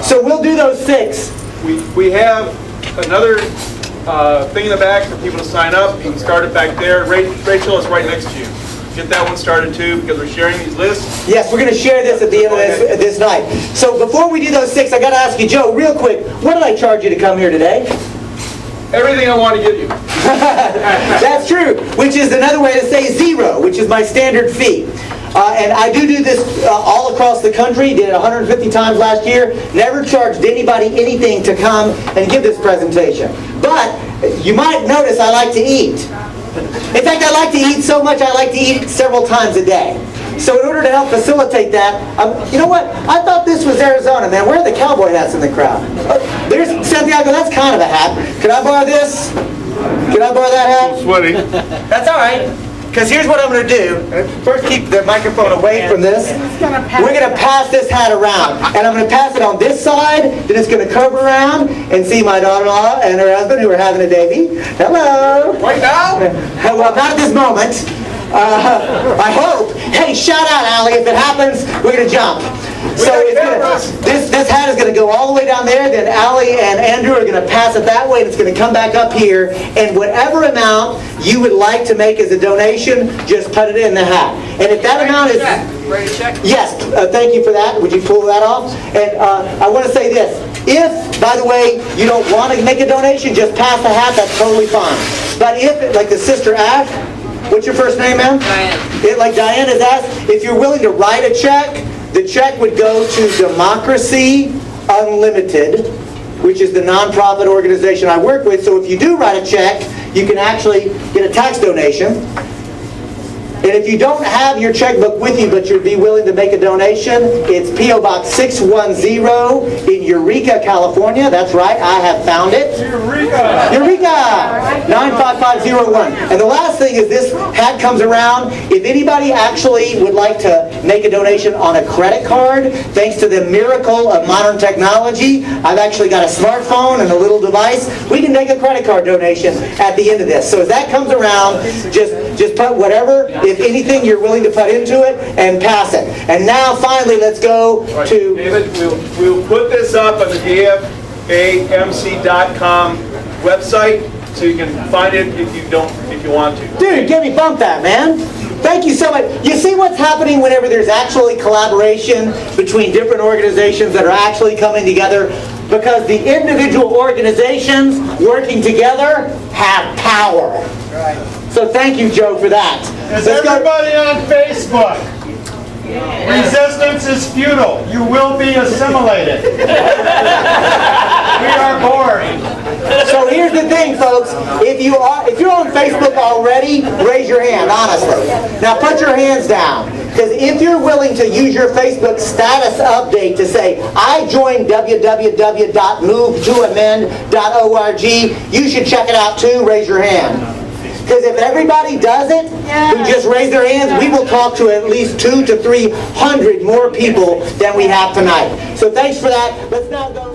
Speaker 2: So we'll do those 6.
Speaker 1: We have another thing in the back for people to sign up. You can start it back there. Rachel is right next to you. Get that one started too, because we're sharing these lists.
Speaker 2: Yes, we're going to share this at the end of this night. So before we do those 6, I got to ask you, Joe, real quick, what did I charge you to come here today?
Speaker 1: Everything I want to give you.
Speaker 2: That's true, which is another way to say 0, which is my standard fee. And I do this all across the country, did it 150 times last year, never charged anybody anything to come and give this presentation. But you might notice I like to eat. In fact, I like to eat so much I like to eat several times a day. So in order to help facilitate that, you know what? I thought this was Arizona, man. Where are the cowboy hats in the crowd? There's Santiago, that's kind of a hat. Can I borrow this? Can I borrow that hat?
Speaker 1: Sweaty.
Speaker 2: That's all right. Because here's what I'm going to do. First, keep the microphone away from this. We're going to pass this hat around. And I'm going to pass it on this side. Then it's going to curve around and see my daughter-in-law and her husband who are having a baby. Hello.
Speaker 1: Right now?
Speaker 2: Well, not at this moment. I hope. Hey, shout out, Allie. If it happens, we're going to jump. So this hat is going to go all the way down there. Then Allie and Andrew are going to pass it that way. And it's going to come back up here. And whatever amount you would like to make as a donation, just put it in the hat. And if that amount is...
Speaker 5: Ready to check?
Speaker 2: Yes, thank you for that. Would you pull that off? And I want to say this. If, by the way, you don't want to make a donation, just pass the hat. That's totally fine. But if, like the Sister Ash, what's your first name, ma'am?
Speaker 5: Diane.
Speaker 2: Like Diane has asked, if you're willing to write a check, the check would go to Democracy Unlimited, which is the nonprofit organization I work with. So if you do write a check, you can actually get a tax donation. And if you don't have your checkbook with you, but you'd be willing to make a donation, it's P.O. Box 610 in Eureka, California. That's right, I have found it.
Speaker 4: Eureka!
Speaker 2: Eureka! 95501. And the last thing is this hat comes around. If anybody actually would like to make a donation on a credit card, thanks to the miracle of modern technology, I've actually got a smartphone and a little device. We can make a credit card donation at the end of this. So as that comes around, just put whatever, if anything you're willing to put into it, and pass it. And now finally, let's go to...
Speaker 1: David, we'll put this up on the dfamc.com website, so you can find it if you want to.
Speaker 2: Dude, give me bump that, man. Thank you so much. You see what's happening whenever there's actually collaboration between different organizations that are actually coming together? Because the individual organizations working together have power.
Speaker 4: Right.
Speaker 2: So thank you, Joe, for that.
Speaker 4: Is
Speaker 2: Let's go.
Speaker 4: everybody on Facebook? Resistance is futile. You will be assimilated. We are bored.
Speaker 2: So here's the thing, folks. If you're on Facebook already, raise your hand, honestly. Now put your hands down. Because if you're willing to use your Facebook status update to say, I joined www.movetoamend.org, you should check it out too. Raise your hand. Because if everybody does it, who just raise their hands, we will talk to at least 200 to 300 more people than we have tonight. So thanks for that. Let's now go.